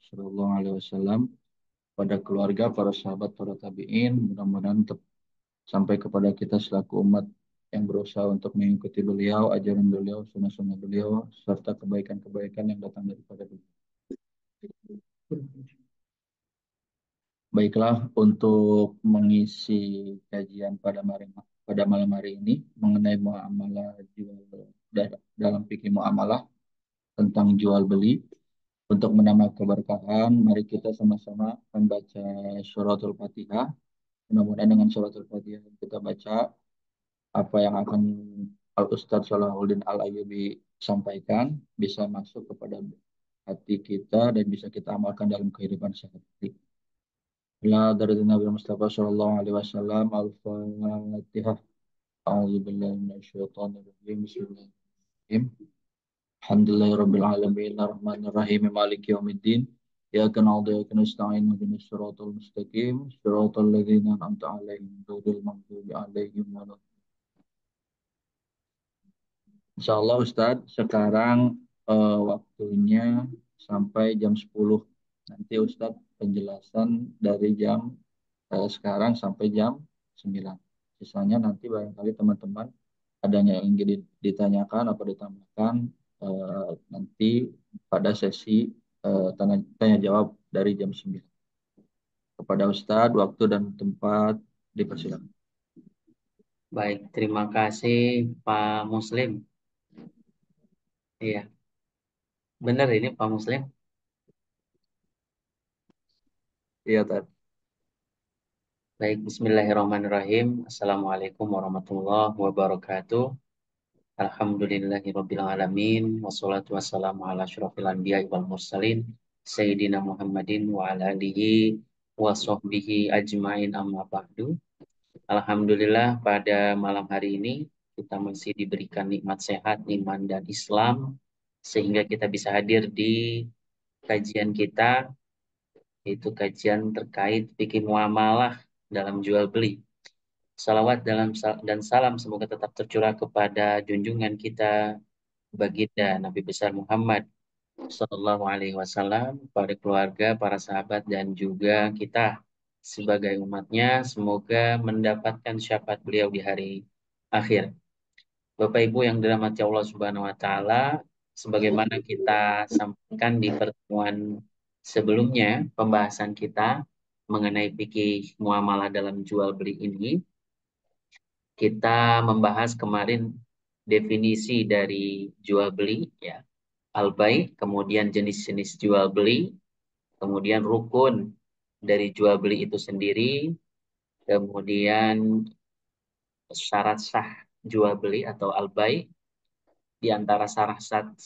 Shallallahu Alaihi Wasallam, pada keluarga, para sahabat, para tabiin, mudah-mudahan tetap sampai kepada kita selaku umat yang berusaha untuk mengikuti beliau, ajaran beliau, sunnah-sunnah beliau, serta kebaikan-kebaikan yang datang daripada beliau. Baiklah, untuk mengisi kajian pada malam hari ini mengenai muamalah dalam fikih muamalah tentang jual beli. Untuk menambah keberkahan, mari kita sama-sama membaca suratul Fatihah. Mudah-mudahan dengan suratul Fatihah yang kita baca, apa yang akan Al Ustadz Salahuddin Al Ayyubi sampaikan bisa masuk kepada hati kita dan bisa kita amalkan dalam kehidupan sehari-hari. La dari Nabi Mustafa Sallallahu Alaihi Wasallam. Al-Fatihah. A'udzubillahi minasyaitonir rajim. Bismillahirrahmanirrahim. Alhamdulillahirabbil alamin arrahmanir rahim maliki yaumiddin. Iyyaka na'budu wa iyyaka nasta'in ihdinas siratal mustaqim siratal ladzina an'amta 'alaihim ghairil maghdubi 'alaihim waladdallin. Insyaallah Ustadz, sekarang waktunya sampai jam 10. Nanti Ustadz penjelasan dari jam sekarang sampai jam 9. Sisanya nanti barangkali teman-teman adanya yang ingin ditanyakan atau ditambahkan nanti pada sesi tanya jawab dari jam 9. Kepada Ustadz, waktu dan tempat dipersilakan. Baik, terima kasih Pak Muslim. Iya, benar ini Pak Muslim. Iya, Tad. Baik, Bismillahirrahmanirrahim. Assalamualaikum warahmatullahi wabarakatuh. Alhamdulillahirabbil alamin. Wassalatu wassalamu ala asyrofil anbiya'i wal mursalin. Sayyidina Muhammadin wa ala alihi wa sahbihi ajmain amma ba'du. Alhamdulillah pada malam hari ini kita masih diberikan nikmat sehat, iman dan Islam sehingga kita bisa hadir di kajian kita, yaitu kajian terkait fikih muamalah dalam jual beli. Salawat dan salam semoga tetap tercurah kepada junjungan kita baginda Nabi besar Muhammad Sallallahu Alaihi Wasallam, para keluarga, para sahabat dan juga kita sebagai umatnya. Semoga mendapatkan syafaat beliau di hari akhir. Bapak Ibu yang dirahmati Allah Subhanahu wa taala, sebagaimana kita sampaikan di pertemuan sebelumnya, pembahasan kita mengenai fikih muamalah dalam jual beli ini, kita membahas kemarin definisi dari jual beli ya, al-bai, kemudian jenis-jenis jual beli, kemudian rukun dari jual beli itu sendiri, kemudian syarat sah jual beli atau al-bai. Di antara syarat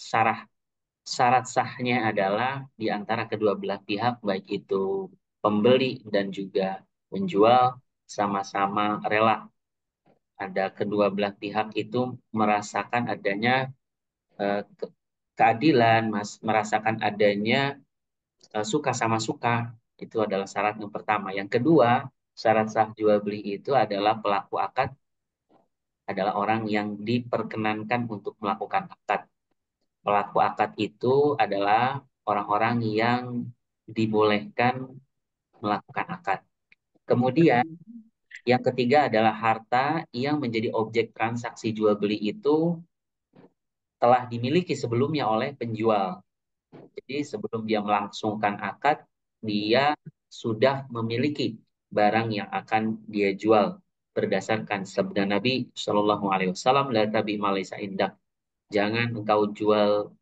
sahnya adalah di antara kedua belah pihak, baik itu pembeli dan juga penjual, sama-sama rela. Ada kedua belah pihak itu merasakan adanya keadilan, merasakan adanya suka sama suka. Itu adalah syarat yang pertama. Yang kedua, syarat sah jual beli itu adalah pelaku akad adalah orang yang diperkenankan untuk melakukan akad. Pelaku akad itu adalah orang-orang yang dibolehkan melakukan akad. Kemudian yang ketiga adalah harta yang menjadi objek transaksi jual beli itu telah dimiliki sebelumnya oleh penjual. Jadi sebelum dia melangsungkan akad, dia sudah memiliki barang yang akan dia jual berdasarkan sabda Nabi Shallallahu Alaihi Wasallam, la tabi malaysa indak. Jangan engkau jual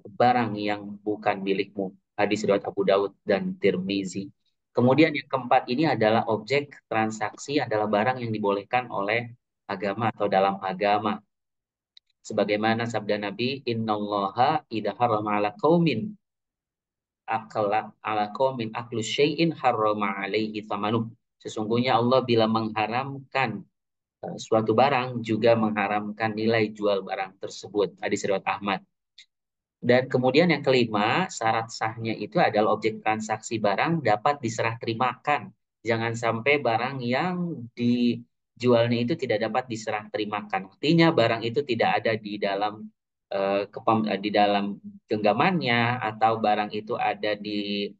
barang yang bukan milikmu. Hadis riwayat Abu Daud dan Tirmizi. Kemudian yang keempat ini adalah objek transaksi adalah barang yang dibolehkan oleh agama atau dalam agama. Sebagaimana sabda Nabi, Innallaha idha harrama ala qaumin akla ala qaumin aklu syai'in harrama alaihi thamanuh. Sesungguhnya Allah bila mengharamkan suatu barang juga mengharamkan nilai jual barang tersebut. Hadis riwayat Ahmad. Dan kemudian yang kelima, syarat sahnya itu adalah objek transaksi barang dapat diserah terimakan. Jangan sampai barang yang dijualnya itu tidak dapat diserah terimakan. Artinya barang itu tidak ada di dalam di dalam genggamannya, atau barang itu ada di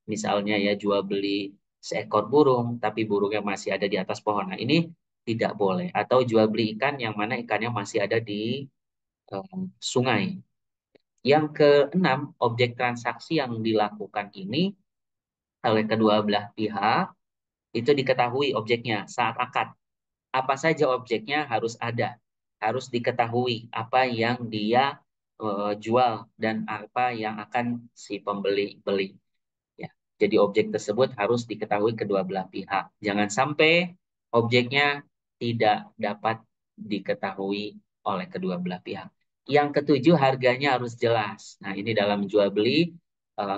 misalnya ya jual beli seekor burung tapi burungnya masih ada di atas pohon. Nah, ini tidak boleh. Atau jual beli ikan yang mana ikannya masih ada di sungai. Yang keenam, objek transaksi yang dilakukan ini oleh kedua belah pihak itu diketahui objeknya saat akad. Apa saja objeknya harus ada, harus diketahui apa yang dia jual dan apa yang akan si pembeli beli. Ya, jadi objek tersebut harus diketahui kedua belah pihak. Jangan sampai objeknya tidak dapat diketahui oleh kedua belah pihak. Yang ketujuh, harganya harus jelas. Nah, ini dalam jual beli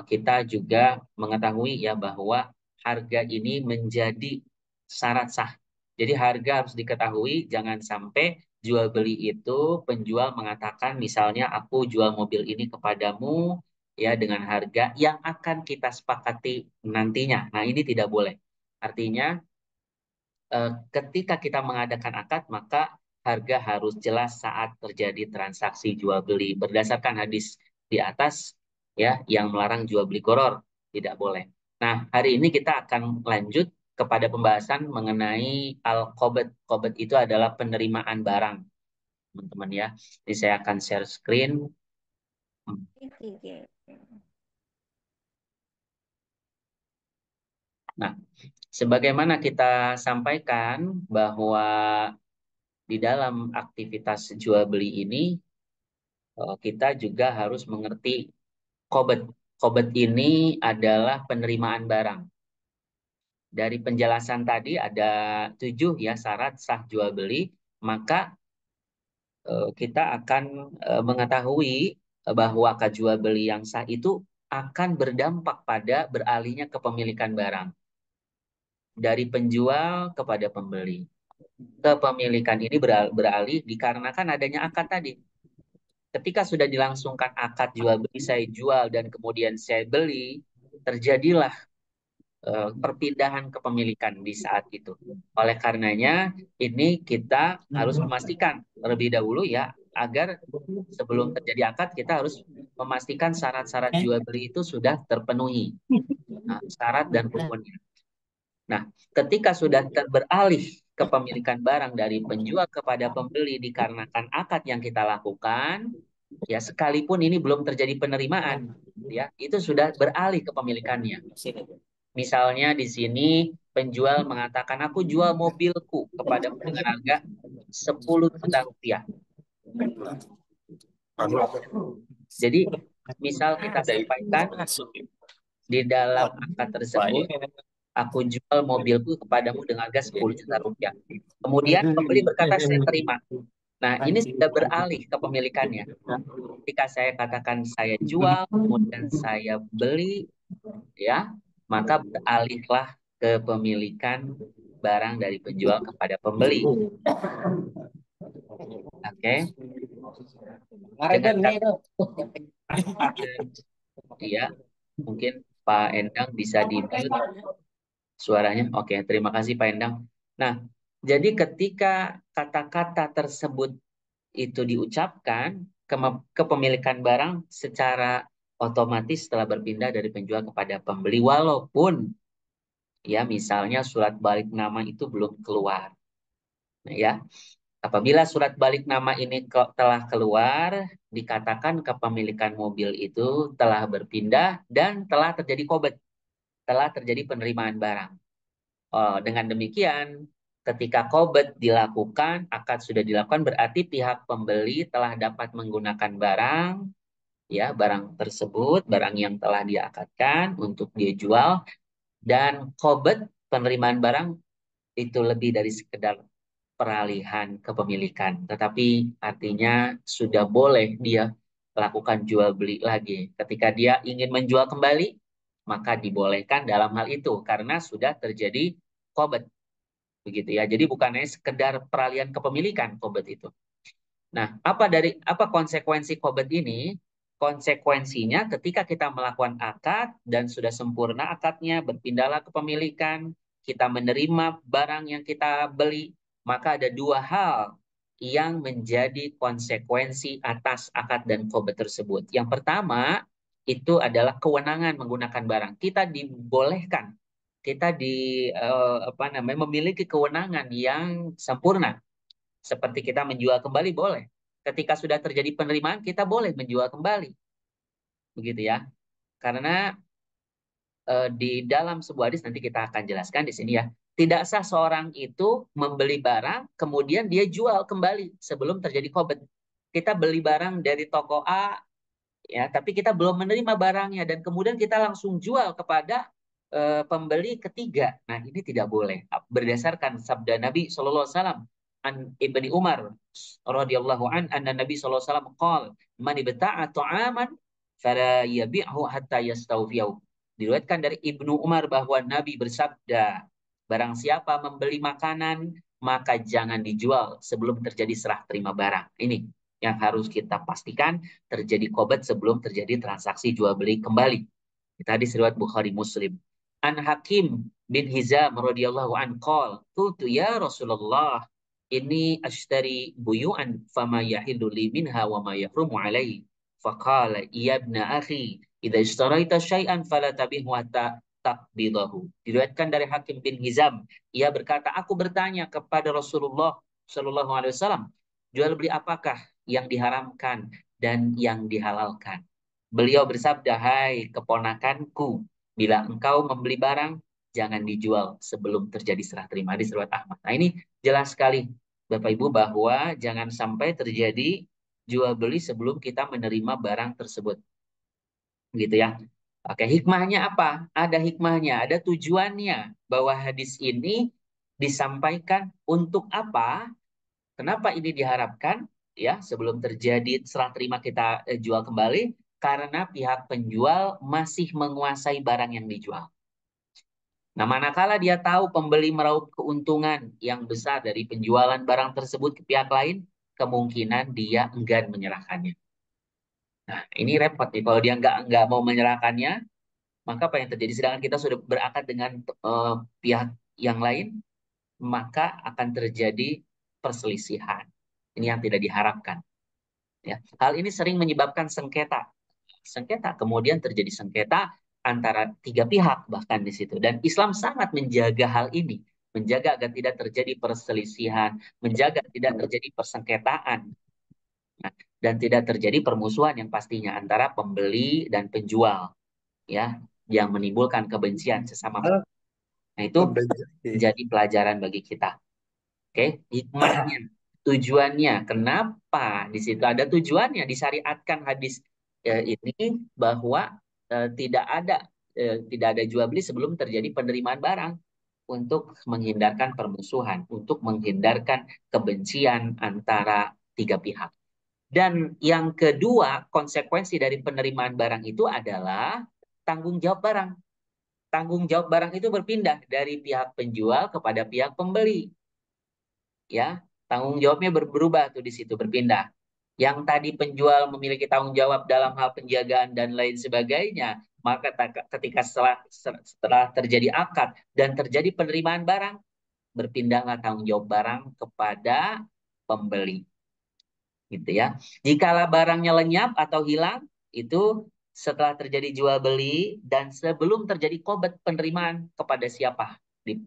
kita juga mengetahui ya bahwa harga ini menjadi syarat sah. Jadi harga harus diketahui, jangan sampai jual beli itu penjual mengatakan misalnya aku jual mobil ini kepadamu ya dengan harga yang akan kita sepakati nantinya. Nah, ini tidak boleh. Artinya ketika kita mengadakan akad, maka harga harus jelas saat terjadi transaksi jual beli. Berdasarkan hadis di atas ya yang melarang jual beli goror, tidak boleh. Nah, hari ini kita akan lanjut kepada pembahasan mengenai al-qabd. Qabd itu adalah penerimaan barang, teman-teman ya. Jadi saya akan share screen. Nah, sebagaimana kita sampaikan bahwa di dalam aktivitas jual beli ini kita juga harus mengerti qobad. Qobad ini adalah penerimaan barang. Dari penjelasan tadi ada 7 ya syarat sah jual beli, maka kita akan mengetahui bahwa akad jual beli yang sah itu akan berdampak pada beralihnya kepemilikan barang dari penjual kepada pembeli. Kepemilikan ini beralih dikarenakan adanya akad tadi. Ketika sudah dilangsungkan akad jual beli, saya jual dan kemudian saya beli, terjadilah perpindahan kepemilikan di saat itu. Oleh karenanya, ini kita harus memastikan terlebih dahulu ya, agar sebelum terjadi akad, kita harus memastikan syarat-syarat jual beli itu sudah terpenuhi. Nah, syarat dan rukunnya. Nah, ketika sudah beralih kepemilikan barang dari penjual kepada pembeli dikarenakan akad yang kita lakukan, ya sekalipun ini belum terjadi penerimaan, ya itu sudah beralih kepemilikannya. Misalnya di sini penjual mengatakan aku jual mobilku kepadamu dengan harga 10 juta rupiah. Jadi misal kita sampaikan di dalam akad tersebut, aku jual mobilku kepadamu dengan harga 10 juta rupiah. Kemudian pembeli berkata saya terima. Nah, ini sudah beralih kepemilikannya. Ketika saya katakan saya jual, kemudian saya beli, ya, maka beralihlah kepemilikan barang dari penjual kepada pembeli. Oke. Dengan ya, mungkin Pak Endang bisa di-mute suaranya. Oke, terima kasih Pak Endang. Nah, jadi ketika kata-kata tersebut itu diucapkan, kepemilikan barang secara otomatis telah berpindah dari penjual kepada pembeli, walaupun ya misalnya surat balik nama itu belum keluar. Nah, ya, apabila surat balik nama ini telah keluar, dikatakan kepemilikan mobil itu telah berpindah dan telah terjadi qobad, telah terjadi penerimaan barang. Dengan demikian, ketika qobad dilakukan, akad sudah dilakukan, berarti pihak pembeli telah dapat menggunakan barang, ya barang tersebut, barang yang telah diakadkan untuk dia jual, dan qobad penerimaan barang itu lebih dari sekedar peralihan kepemilikan, tetapi artinya sudah boleh dia lakukan jual beli lagi. Ketika dia ingin menjual kembali, maka dibolehkan dalam hal itu karena sudah terjadi qobad. Begitu ya. Jadi bukan hanya sekedar peralihan kepemilikan qobad itu. Nah, apa konsekuensi qobad ini? Konsekuensinya ketika kita melakukan akad dan sudah sempurna akadnya, berpindahlah kepemilikan, kita menerima barang yang kita beli, maka ada 2 hal yang menjadi konsekuensi atas akad dan qobah tersebut. Yang pertama itu adalah kewenangan menggunakan barang. Kita dibolehkan, kita apa namanya memiliki kewenangan yang sempurna. Seperti kita menjual kembali boleh. Ketika sudah terjadi penerimaan, kita boleh menjual kembali, begitu ya. Karena di dalam sebuah hadis nanti kita akan jelaskan di sini ya. Tidak sah seorang itu membeli barang kemudian dia jual kembali sebelum terjadi qobah. Kita beli barang dari toko A ya, tapi kita belum menerima barangnya dan kemudian kita langsung jual kepada pembeli ketiga. Nah, ini tidak boleh. Berdasarkan sabda Nabi Shallallahu alaihi wasallam an Ibni Umar radhiyallahu an anna Nabi sallallahu alaihi wasallam qala man ibta'a ta'aman fala yabi'hu hatta yastawfiyahu. Diriwayatkan dari Ibnu Umar bahwa Nabi bersabda, barang siapa membeli makanan maka jangan dijual sebelum terjadi serah terima barang. Ini yang harus kita pastikan, terjadi qobat sebelum terjadi transaksi jual beli kembali. Kita hadis riwayat Bukhari Muslim. An Hakim bin Hizam radhiyallahu an qol, qultu ya Rasulullah, ini ashtari buyu'an fama yahillu li minha wa ma yahrumu alaihi. Faqala ya ibna akhi, idza ishtaraita syai'an fala tabihu hatta taqbidahu. Diriwayatkan dari Hakim bin Hizam, ia berkata, aku bertanya kepada Rasulullah sallallahu alaihi wasallam, jual beli apakah yang diharamkan dan yang dihalalkan? Beliau bersabda, hai keponakanku, bila engkau membeli barang, jangan dijual sebelum terjadi serah terima. Hadis riwayat Ahmad. Nah, ini jelas sekali, Bapak Ibu, bahwa jangan sampai terjadi jual beli sebelum kita menerima barang tersebut. Gitu ya. Oke, hikmahnya apa? Ada hikmahnya, ada tujuannya bahwa hadis ini disampaikan untuk apa? Kenapa ini diharapkan? Ya, sebelum terjadi serah terima kita jual kembali, karena pihak penjual masih menguasai barang yang dijual. Nah, manakala dia tahu pembeli meraup keuntungan yang besar dari penjualan barang tersebut ke pihak lain, kemungkinan dia enggan menyerahkannya. Nah, ini repot nih. Kalau dia nggak mau menyerahkannya, maka apa yang terjadi? Sedangkan kita sudah berakad dengan pihak yang lain, maka akan terjadi perselisihan. Ini yang tidak diharapkan. Ya. Hal ini sering menyebabkan sengketa. Sengketa, kemudian terjadi sengketa antara tiga pihak bahkan di situ. Dan Islam sangat menjaga hal ini, menjaga agar tidak terjadi perselisihan, menjaga tidak terjadi persengketaan, nah, dan tidak terjadi permusuhan yang pastinya antara pembeli dan penjual, ya, yang menimbulkan kebencian sesama. Nah, itu menjadi pelajaran bagi kita. Oke, hikmahnya, tujuannya, kenapa di situ ada tujuannya disyariatkan hadis ini bahwa tidak ada jual beli sebelum terjadi penerimaan barang untuk menghindarkan permusuhan, untuk menghindarkan kebencian antara tiga pihak. Dan yang kedua, konsekuensi dari penerimaan barang itu adalah tanggung jawab barang. Tanggung jawab barang itu berpindah dari pihak penjual kepada pihak pembeli, ya, tanggung jawabnya berubah tuh di situ, berpindah. Yang tadi penjual memiliki tanggung jawab dalam hal penjagaan dan lain sebagainya, maka ketika setelah terjadi akad dan terjadi penerimaan barang, berpindahlah tanggung jawab barang kepada pembeli, gitu ya. Jikalau barangnya lenyap atau hilang, itu setelah terjadi jual beli dan sebelum terjadi qobat penerimaan, kepada siapa di,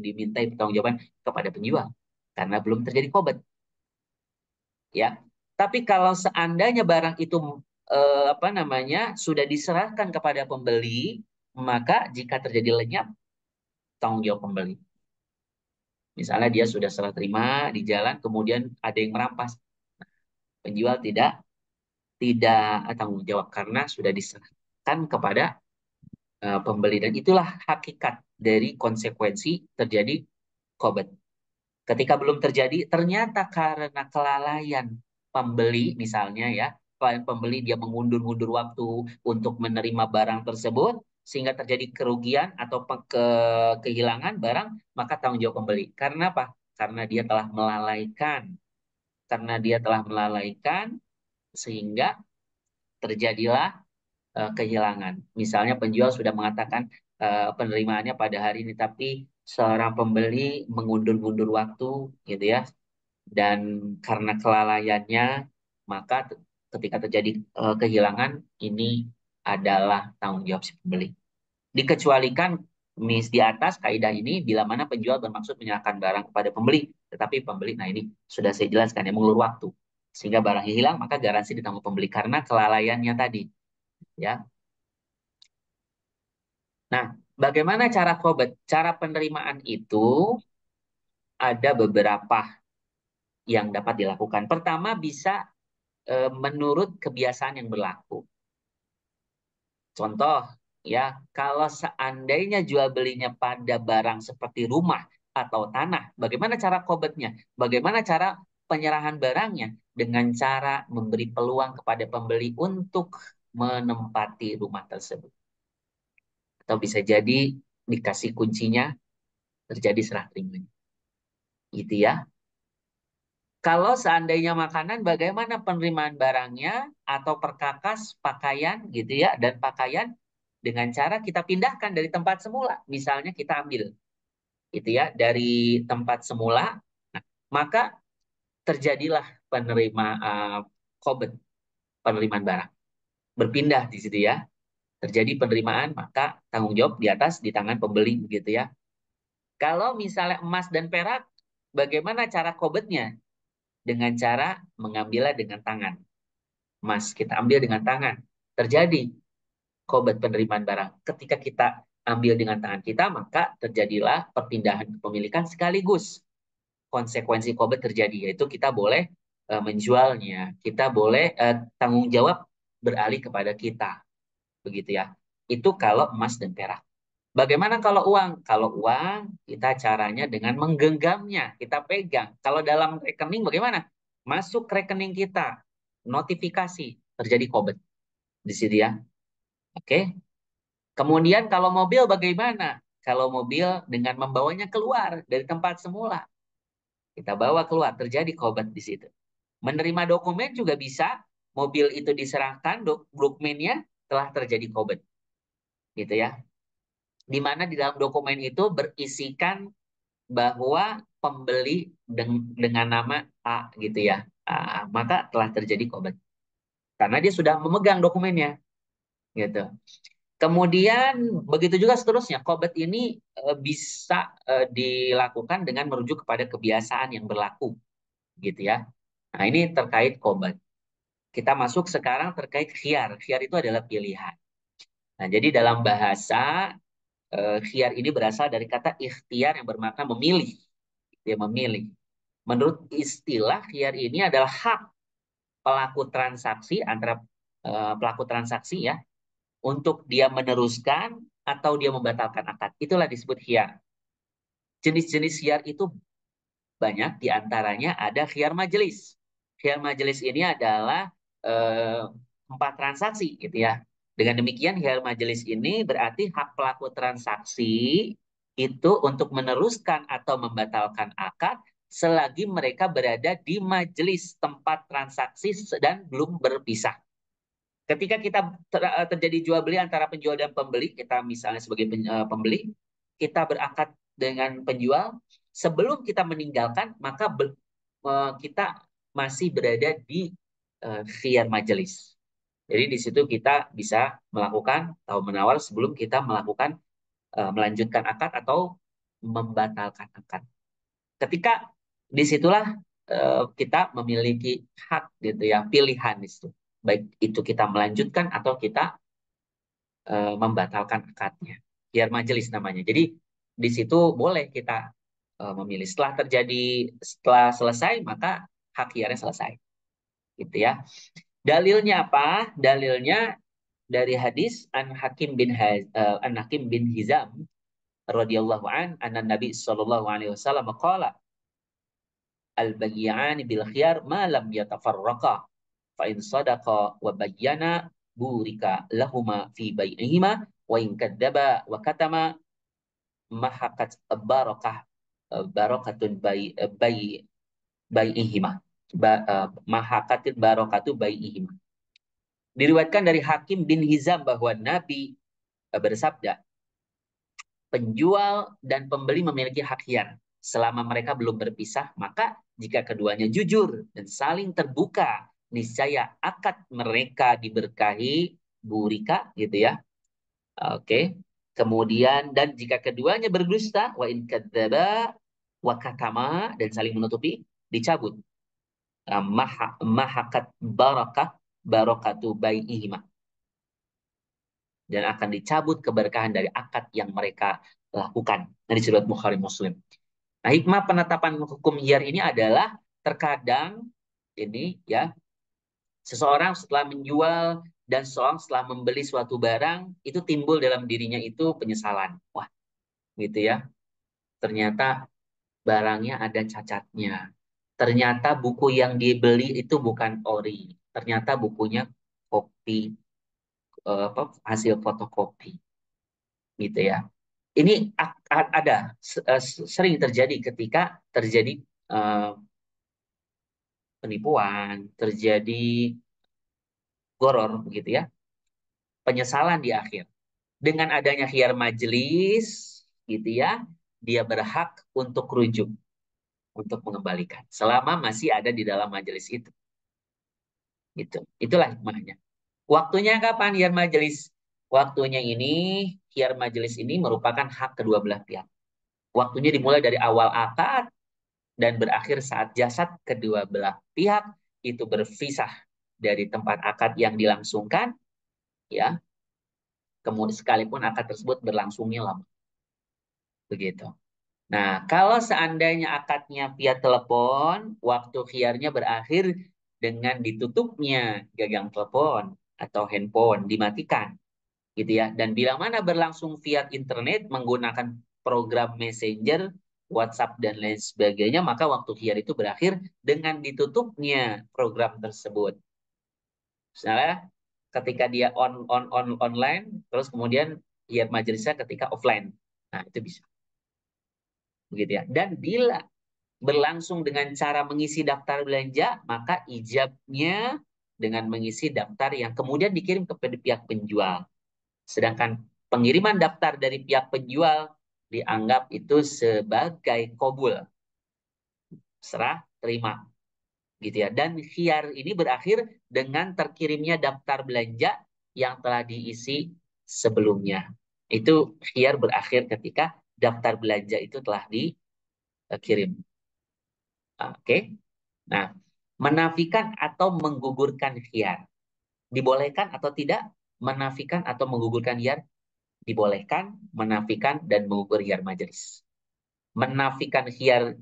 dimintai pertanggungjawaban? Kepada penjual, karena belum terjadi qobat, ya. Tapi kalau seandainya barang itu apa namanya sudah diserahkan kepada pembeli, maka jika terjadi lenyap, tanggung jawab pembeli. Misalnya dia sudah serah terima di jalan, kemudian ada yang merampas, penjual tidak tanggung jawab karena sudah diserahkan kepada pembeli, dan itulah hakikat dari konsekuensi terjadi qobat. Ketika belum terjadi, ternyata karena kelalaian pembeli misalnya ya, klien pembeli dia mengundur-undur waktu untuk menerima barang tersebut, sehingga terjadi kerugian atau kehilangan barang, maka tanggung jawab pembeli. Karena apa? Karena dia telah melalaikan. Karena dia telah melalaikan, sehingga terjadilah kehilangan. Misalnya penjual sudah mengatakan penerimaannya pada hari ini, tapi seorang pembeli mengundur-undur waktu, gitu ya, dan karena kelalaiannya maka ketika terjadi kehilangan ini adalah tanggung jawab si pembeli. Dikecualikan di atas kaidah ini bila mana penjual bermaksud menyerahkan barang kepada pembeli, tetapi pembeli, nah ini sudah saya jelaskan ya, mengulur waktu sehingga barang hilang maka garansi ditanggung pembeli karena kelalaiannya tadi, ya. Nah, bagaimana cara qobet? Cara penerimaan itu ada beberapa yang dapat dilakukan. Pertama bisa menurut kebiasaan yang berlaku. Contoh, ya, kalau seandainya jual belinya pada barang seperti rumah atau tanah, bagaimana cara qobetnya? Bagaimana cara penyerahan barangnya? Dengan cara memberi peluang kepada pembeli untuk menempati rumah tersebut. Atau bisa jadi dikasih kuncinya, terjadi serah terimanya. Gitu ya. Kalau seandainya makanan, bagaimana penerimaan barangnya atau perkakas pakaian gitu ya, dan pakaian dengan cara kita pindahkan dari tempat semula. Misalnya kita ambil gitu ya dari tempat semula, nah, maka terjadilah penerimaan qobet, penerimaan barang. Berpindah di situ ya. Terjadi penerimaan, maka tanggung jawab di atas di tangan pembeli gitu ya. Kalau misalnya emas dan perak, bagaimana cara qobetnya? Dengan cara mengambilnya dengan tangan. Emas kita ambil dengan tangan. Terjadi qobet penerimaan barang. Ketika kita ambil dengan tangan kita, maka terjadilah perpindahan kepemilikan sekaligus. Konsekuensi qobet terjadi, yaitu kita boleh menjualnya, kita boleh tanggung jawab beralih kepada kita, begitu ya. Itu kalau emas dan perak. Bagaimana kalau uang? Kalau uang, kita caranya dengan menggenggamnya, kita pegang. Kalau dalam rekening bagaimana? Masuk rekening kita, notifikasi, terjadi qobet di situ ya. Oke. Kemudian kalau mobil bagaimana? Kalau mobil dengan membawanya keluar dari tempat semula, kita bawa keluar, terjadi qobet di situ. Menerima dokumen juga bisa, mobil itu diserahkan, dokumennya telah terjadi qobet, gitu ya. Di mana di dalam dokumen itu berisikan bahwa pembeli dengan nama A, gitu ya. Maka telah terjadi qobet. Karena dia sudah memegang dokumennya, gitu. Kemudian begitu juga seterusnya. Qobet ini bisa dilakukan dengan merujuk kepada kebiasaan yang berlaku, gitu ya. Nah, ini terkait qobet. Kita masuk sekarang terkait khiyar. Khiyar itu adalah pilihan. Nah, jadi dalam bahasa khiyar ini berasal dari kata ikhtiar yang bermakna memilih. Dia memilih. Menurut istilah khiyar ini adalah hak pelaku transaksi antara pelaku transaksi ya untuk dia meneruskan atau dia membatalkan akad. Itulah disebut khiyar. Jenis-jenis khiyar itu banyak, diantaranya ada khiyar majelis. Khiyar majelis ini adalah eh, 4 transaksi gitu ya. Dengan demikian khiyar majelis ini berarti hak pelaku transaksi itu untuk meneruskan atau membatalkan akad selagi mereka berada di majelis tempat transaksi dan belum berpisah. Ketika kita terjadi jual beli antara penjual dan pembeli, kita misalnya sebagai pembeli, kita berakad dengan penjual, sebelum kita meninggalkan, maka kita masih berada di khiyar majelis. Jadi di situ kita bisa melakukan atau menawar sebelum kita melakukan melanjutkan akad atau membatalkan akad. Ketika disitulah kita memiliki hak gitu ya, pilihan di situ. Baik itu kita melanjutkan atau kita membatalkan akadnya. Biar majelis namanya. Jadi di situ boleh kita memilih. Setelah selesai maka hak hiarnya selesai. Gitu ya. Dalilnya apa? Dalilnya dari hadis An Hakim bin Hizam radhiyallahu an Nabi sallallahu alaihi wasallam qala al-bayyi'an bil khiyar ma lam yatafarraqa fa in sadaqa wa bayyana burika lahuma fi bai'ihima wa in kadzaba wa katama mahakat barakah barakatun bai'ihima mahakatin barakatu bai'ihima. Diriwayatkan dari Hakim bin Hizam bahwa Nabi bersabda, penjual dan pembeli memiliki hak khiyar. selama mereka belum berpisah, maka jika keduanya jujur dan saling terbuka, niscaya akad mereka diberkahi, burika gitu ya. Oke. Kemudian dan jika keduanya berdusta, wa in kadzdzaba wa katama, dan saling menutupi, dicabut mahakat barakatu bai'ihima, dan akan dicabut keberkahan dari akad yang mereka lakukan. Dari riwayat Bukhari Muslim. Nah, hikmah penetapan hukum hiyar ini adalah terkadang ini ya, seseorang setelah menjual dan seseorang setelah membeli suatu barang itu timbul dalam dirinya itu penyesalan. Wah, gitu ya. Ternyata barangnya ada cacatnya. Ternyata buku yang dibeli itu bukan ori. Ternyata bukunya kopi, hasil fotokopi, gitu ya. Ini ada sering terjadi ketika terjadi eh, penipuan, terjadi goror, begitu ya. Penyesalan di akhir. Dengan adanya khiyar majelis, gitu ya, dia berhak untuk rujuk, untuk mengembalikan, selama masih ada di dalam majelis itu. Gitu. Itulah hikmahnya. Waktunya kapan khiyar majelis? Waktunya ini, khiyar majelis ini merupakan hak kedua belah pihak. Waktunya dimulai dari awal akad dan berakhir saat jasad kedua belah pihak itu berpisah dari tempat akad yang dilangsungkan, ya. Kemudian sekalipun akad tersebut berlangsungnya lama. Begitu. Nah, kalau seandainya akadnya via telepon, waktu khiyarnya berakhir dengan ditutupnya gagang telepon atau handphone, dimatikan, gitu ya. Dan bila mana berlangsung via internet menggunakan program Messenger, WhatsApp dan lain sebagainya, maka waktu khiyar itu berakhir dengan ditutupnya program tersebut. Misalnya ketika dia online, terus kemudian khiyar majelisnya ketika offline. Nah, itu bisa. Begitu ya. Dan bila berlangsung dengan cara mengisi daftar belanja, maka ijabnya dengan mengisi daftar yang kemudian dikirim kepada pihak penjual. Sedangkan pengiriman daftar dari pihak penjual dianggap itu sebagai kobul, serah terima, gitu ya. Dan khiyar ini berakhir dengan terkirimnya daftar belanja yang telah diisi sebelumnya. Itu khiyar berakhir ketika daftar belanja itu telah dikirim. Oke. Nah, menafikan atau menggugurkan khiyar. Dibolehkan atau tidak menafikan atau menggugurkan khiyar? Dibolehkan, menafikan, dan mengukur khiyar majelis. Menafikan khiyar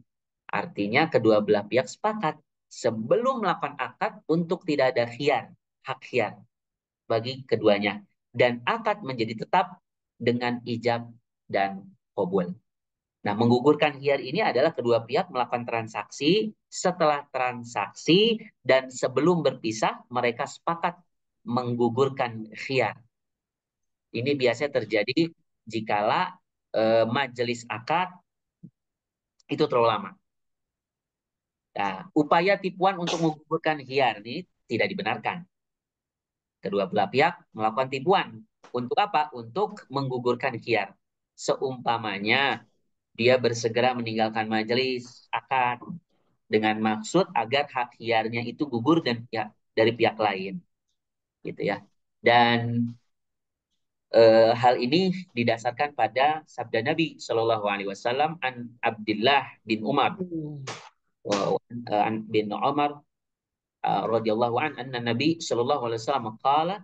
artinya kedua belah pihak sepakat sebelum melakukan akad untuk tidak ada khiyar, hak khiyar bagi keduanya. Dan akad menjadi tetap dengan ijab dan qabul. Nah, menggugurkan khiyar ini adalah kedua pihak melakukan transaksi, setelah transaksi dan sebelum berpisah mereka sepakat menggugurkan khiyar. Ini biasanya terjadi jikala majelis akad itu terlalu lama. Nah, upaya tipuan untuk menggugurkan khiyar ini tidak dibenarkan. Kedua belah pihak melakukan tipuan. Untuk apa? Untuk menggugurkan khiyar. Seumpamanya dia bersegera meninggalkan majelis akad dengan maksud agar hak khiyarnya itu gugur dan ya, dari pihak lain, gitu ya. Dan hal ini didasarkan pada sabda Nabi Shallallahu Alaihi Wasallam an Abdullah bin Umar bin Umar radhiyallahu anna Nabi Shallallahu Alaihi Wasallam qala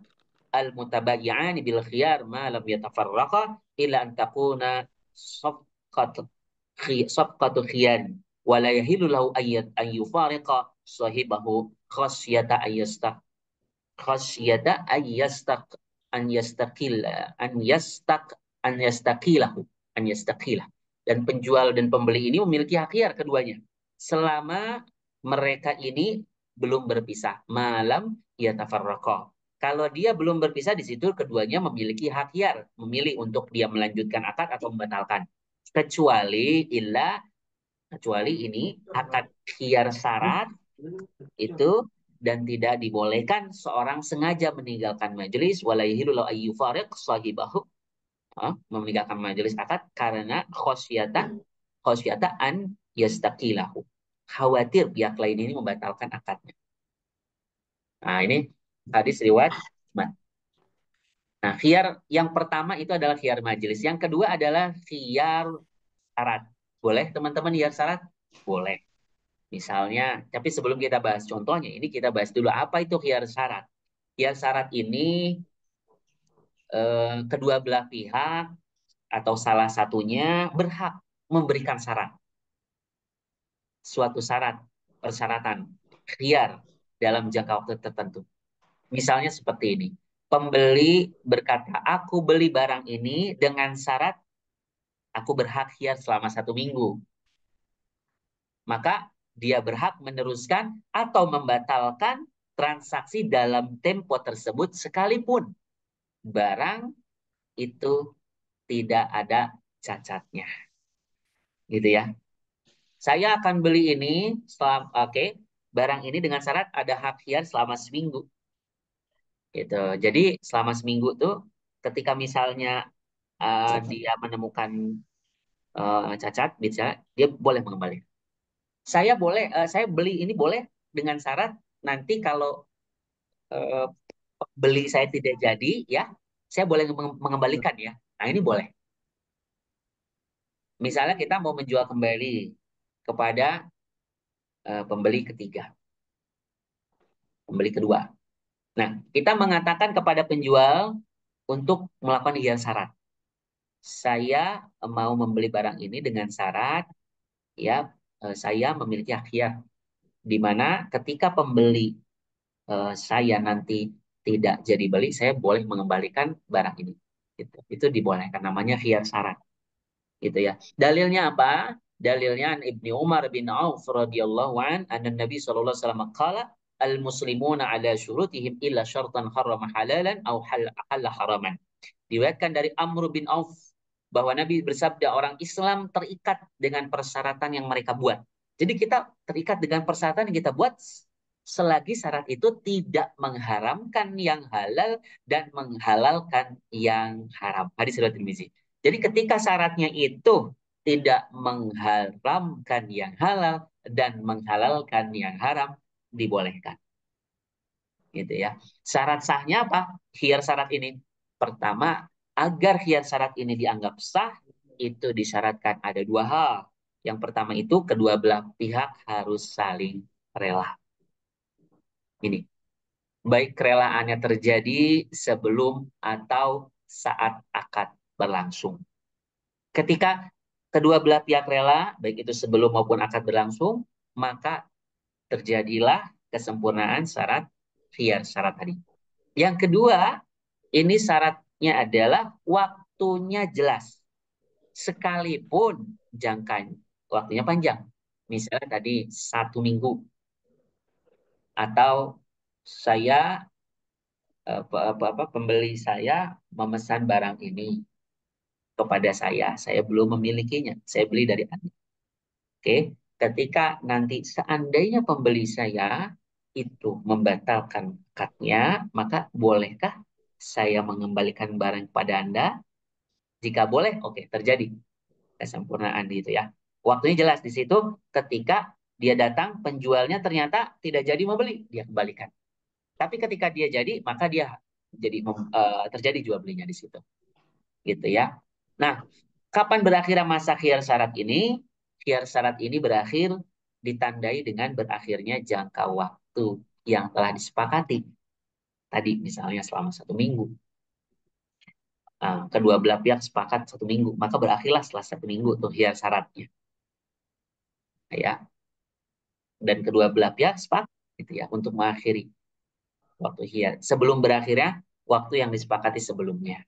al mutabayyi'ani bil khiyar ma lam yatafarraqa illa an takuna safqat safqatu khiyar wa la yahilu lahu an yufariqa sahibahu khasyata khasyata an yastaqila an yastaq an yastaqilahu an yastaqilah. Dan penjual dan pembeli ini memiliki hak khiyar keduanya selama mereka ini belum berpisah, malam ya tafarraqa. Kalau dia belum berpisah, di situ keduanya memiliki hak khiyar, memilih untuk dia melanjutkan akad atau membatalkan, kecuali kecuali ini akad khiyar syarat itu, dan tidak dibolehkan seorang sengaja meninggalkan majelis walaihilu ayyufariq sahibahu, meninggalkan majelis akad karena khosyata khasyata an yastaqilahu. Khawatir pihak lain ini membatalkan akadnya. Nah, ini hadis riwayat Ahmad. Nah, khiyar yang pertama itu adalah khiyar majelis. Yang kedua adalah khiyar syarat. Boleh teman-teman khiyar syarat? Boleh. Misalnya, tapi sebelum kita bahas contohnya, ini kita bahas dulu apa itu khiyar syarat. Khiyar syarat ini kedua belah pihak atau salah satunya berhak memberikan syarat, suatu syarat, persyaratan, khiyar dalam jangka waktu tertentu. Misalnya seperti ini. Pembeli berkata, aku beli barang ini dengan syarat aku berhak khiyar selama 1 minggu. Maka dia berhak meneruskan atau membatalkan transaksi dalam tempo tersebut sekalipun barang itu tidak ada cacatnya. Gitu ya. Saya akan beli ini barang ini dengan syarat ada hak khiyar selama seminggu. Gitu. Jadi selama seminggu tuh ketika misalnya dia menemukan cacat, bisa dia boleh mengembalikan. Saya beli ini boleh dengan syarat nanti kalau eh, beli saya tidak jadi, ya, saya boleh mengembalikan ya. Nah ini boleh. Misalnya kita mau menjual kembali kepada pembeli ketiga, pembeli kedua. Nah, kita mengatakan kepada penjual untuk melakukan ikhtiar syarat. Saya mau membeli barang ini dengan syarat, ya, saya memiliki akhir di mana ketika pembeli saya nanti tidak jadi beli, saya boleh mengembalikan barang ini. Itu dibolehkan, namanya khiyar syarat. Gitu ya. Dalilnya apa? Dalilnya an Ibni Umar bin Auf radhiyallahu an anna Nabi sallallahu alaihi wasallam qala al-muslimuna ala syurutihim illa syartan harrama halalan aw halal haraman. Diriwayatkan dari Amr bin Auf bahwa Nabi bersabda orang Islam terikat dengan persyaratan yang mereka buat. Jadi kita terikat dengan persyaratan yang kita buat selagi syarat itu tidak mengharamkan yang halal dan menghalalkan yang haram. Hadis riwayat Tirmizi. Jadi ketika syaratnya itu tidak mengharamkan yang halal dan menghalalkan yang haram, dibolehkan. Gitu ya. Syarat sahnya apa? Khiyar syarat ini. Pertama, agar khiyar syarat ini dianggap sah, itu disyaratkan ada 2 hal. Yang pertama itu kedua belah pihak harus saling rela. Ini, baik kerelaannya terjadi sebelum atau saat akad berlangsung. Ketika kedua belah pihak rela, baik itu sebelum maupun akad berlangsung, maka terjadilah kesempurnaan syarat khiyar syarat tadi. Yang kedua, ini syaratnya adalah waktunya jelas. Sekalipun jangkanya, waktunya panjang. Misalnya tadi 1 minggu. Atau saya, pembeli saya memesan barang ini kepada saya belum memilikinya. Saya beli dari Anda. Oke, ketika nanti seandainya pembeli saya itu membatalkan akadnya, maka bolehkah saya mengembalikan barang kepada Anda? Jika boleh, oke, terjadi kesempurnaan itu ya. Waktunya jelas di situ ketika dia datang, penjualnya ternyata tidak jadi membeli, dia kembalikan. Tapi ketika dia jadi, maka dia jadi terjadi jual belinya di situ. Gitu ya. Nah, kapan berakhirnya masa khiyar syarat ini? Khiyar syarat ini berakhir ditandai dengan berakhirnya jangka waktu yang telah disepakati. Tadi misalnya selama 1 minggu. Kedua belah pihak sepakat 1 minggu, maka berakhirlah setelah 1 minggu tuh khiyar syaratnya. Ya, dan kedua belah pihak sepakat gitu ya untuk mengakhiri waktu khiyar. Sebelum berakhirnya waktu yang disepakati sebelumnya.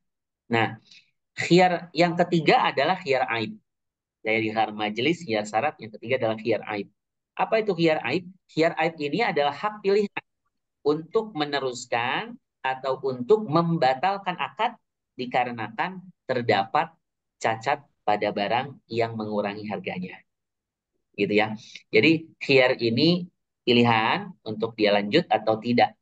Nah, khiyar yang ketiga adalah khiyar aib. Dari khiyar majelis, khiyar syarat, yang ketiga adalah khiyar aib. Apa itu khiyar aib? Khiyar aib ini adalah hak pilihan untuk meneruskan atau untuk membatalkan akad dikarenakan terdapat cacat pada barang yang mengurangi harganya. Gitu ya. Jadi khiyar ini pilihan untuk dia lanjut atau tidak,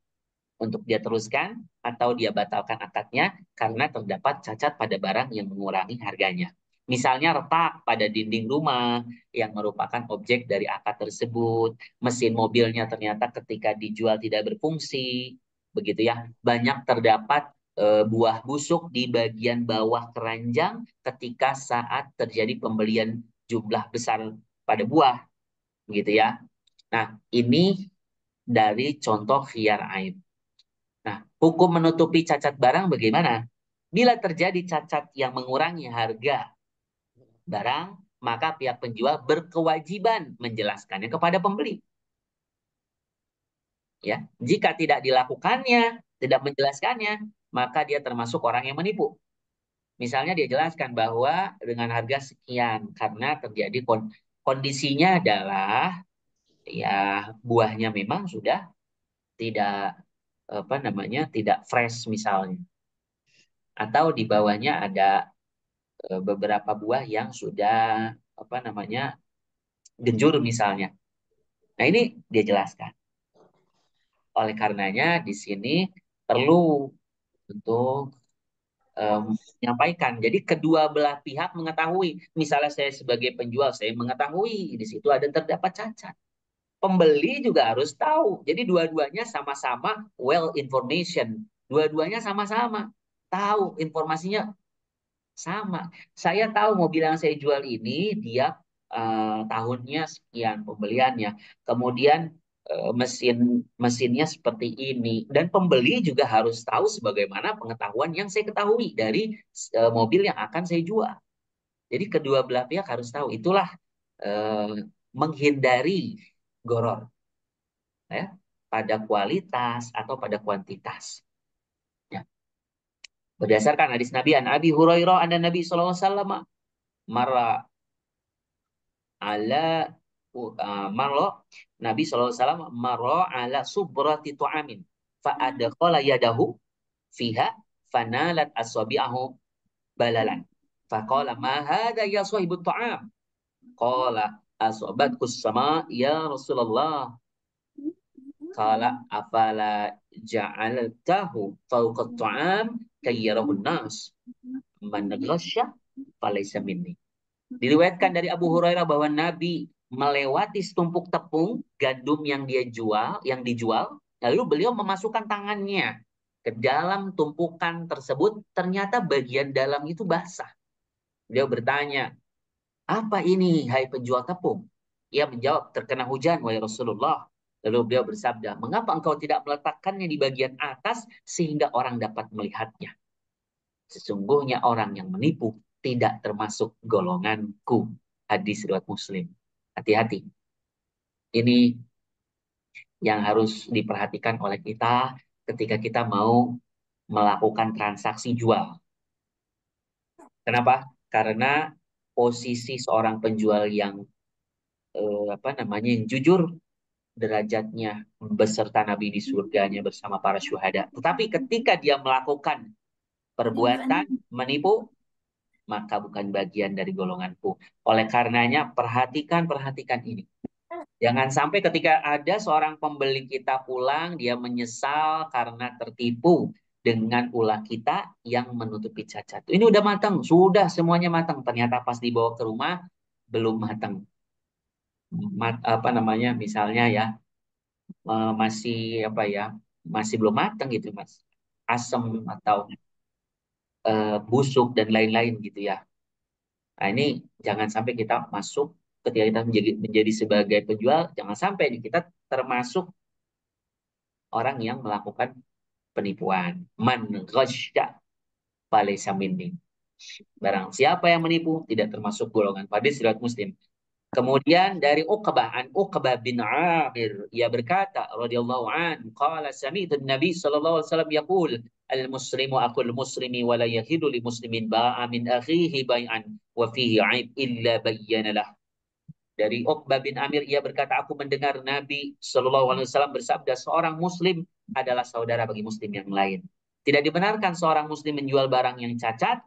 untuk dia teruskan atau dia batalkan akadnya karena terdapat cacat pada barang yang mengurangi harganya. Misalnya retak pada dinding rumah yang merupakan objek dari akad tersebut. Mesin mobilnya ternyata ketika dijual tidak berfungsi. Begitu ya. Banyak terdapat buah busuk di bagian bawah keranjang ketika saat terjadi pembelian jumlah besar pada buah. Begitu ya. Nah, ini dari contoh khiyar aib. Nah, hukum menutupi cacat barang bagaimana? Bila terjadi cacat yang mengurangi harga barang, maka pihak penjual berkewajiban menjelaskannya kepada pembeli. Ya, jika tidak dilakukannya, tidak menjelaskannya, maka dia termasuk orang yang menipu. Misalnya dia jelaskan bahwa dengan harga sekian karena terjadi kondisinya adalah ya buahnya memang sudah tidak apa namanya tidak fresh misalnya, atau di bawahnya ada beberapa buah yang sudah apa namanya genjur misalnya. Nah, ini dia jelaskan. Oleh karenanya di sini perlu untuk menyampaikan. Jadi kedua belah pihak mengetahui. Misalnya saya sebagai penjual, saya mengetahui di situ ada terdapat cacat. Pembeli juga harus tahu. Jadi dua-duanya sama-sama well information. Dua-duanya sama-sama tahu informasinya sama. Saya tahu mobil yang saya jual ini dia tahunnya sekian pembeliannya. Kemudian mesinnya seperti ini dan pembeli juga harus tahu sebagaimana pengetahuan yang saya ketahui dari mobil yang akan saya jual. Jadi kedua belah pihak harus tahu. Itulah menghindari goror ya pada kualitas atau pada kuantitas. Ya. Berdasarkan hadis Nabi an Abi Hurairah an Nabi sallallahu alaihi wasallam marra ala marra Nabi SAW marra ala subrati tu'amin fa adkhala yadahu fiha fanalat asabi'ahu balalan faqala ma hadha ya sahibut ta'am qala asabatku sama ya Rasulullah qala afala ja'altahu fawqa ta'am kayyarahu nas man ghasya falaysa minni. Diriwayatkan dari Abu Hurairah bahwa Nabi melewati setumpuk tepung gandum yang yang dijual, lalu beliau memasukkan tangannya ke dalam tumpukan tersebut, ternyata bagian dalam itu basah. Beliau bertanya, "Apa ini, hai penjual tepung?" Ia menjawab, "Terkena hujan, wahai Rasulullah." Lalu beliau bersabda, "Mengapa engkau tidak meletakkannya di bagian atas sehingga orang dapat melihatnya?" Sesungguhnya orang yang menipu tidak termasuk golonganku. Hadis riwayat Muslim. Hati-hati. Ini yang harus diperhatikan oleh kita ketika kita mau melakukan transaksi jual. Kenapa? Karena posisi seorang penjual yang apa namanya yang jujur derajatnya beserta Nabi di surganya bersama para syuhada. Tetapi ketika dia melakukan perbuatan menipu, maka bukan bagian dari golonganku. Oleh karenanya, perhatikan ini. Jangan sampai ketika ada seorang pembeli kita pulang, dia menyesal karena tertipu dengan ulah kita yang menutupi cacat. Ini udah matang, sudah semuanya matang. Ternyata pas dibawa ke rumah, belum matang. Apa namanya, misalnya ya, masih apa ya, masih belum matang gitu, Mas. Asam atau busuk dan lain-lain gitu ya. Nah, ini jangan sampai kita masuk ketika kita menjadi sebagai penjual, jangan sampai nih kita termasuk orang yang melakukan penipuan. Man ghasya falaysa minni. Barang siapa yang menipu tidak termasuk golongan. Hadis riwayat Muslim. Kemudian dari Uqbah bin Amir, ia berkata radhiyallahu an, qala sami'tu Nabi sallallahu alaihi wasallam yaqul al-muslimu aqul muslimi wa la yahidu li muslimin ba'a min akhihi bai'an wa fihi 'aib illa bayyana lah. Dari Uqbah bin Amir ia berkata, aku mendengar Nabi sallallahu alaihi wasallam bersabda, seorang muslim adalah saudara bagi muslim yang lain. Tidak dibenarkan seorang muslim menjual barang yang cacat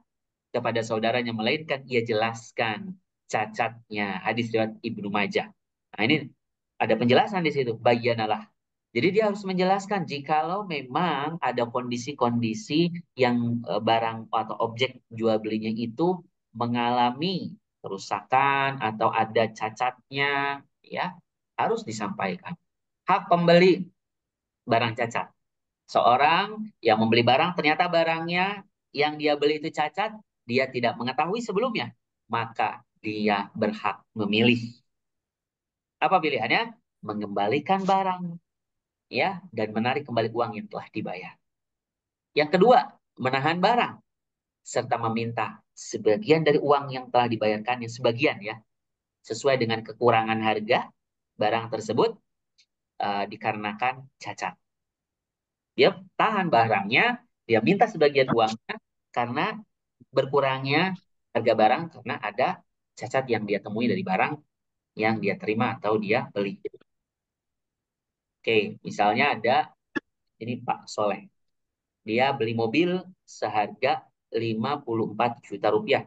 kepada saudaranya, melainkan ia jelaskan cacatnya. Hadis riwayat Ibnu Majah. Nah, ini ada penjelasan di situ. Bayanalah. Jadi dia harus menjelaskan jikalau memang ada kondisi-kondisi yang barang atau objek jual belinya itu mengalami kerusakan atau ada cacatnya, ya harus disampaikan. Hak pembeli barang cacat. Seorang yang membeli barang, ternyata barangnya yang dia beli itu cacat, dia tidak mengetahui sebelumnya, maka dia berhak memilih. Apa pilihannya? Mengembalikan barang, ya, dan menarik kembali uang yang telah dibayar. Yang kedua, menahan barang serta meminta sebagian dari uang yang telah dibayarkannya, sebagian ya, sesuai dengan kekurangan harga barang tersebut dikarenakan cacat. Dia tahan barangnya, dia minta sebagian uangnya karena berkurangnya harga barang karena ada cacat yang dia temui dari barang yang dia terima atau dia beli. Oke, misalnya ada ini Pak Soleh. Dia beli mobil seharga 54 juta rupiah.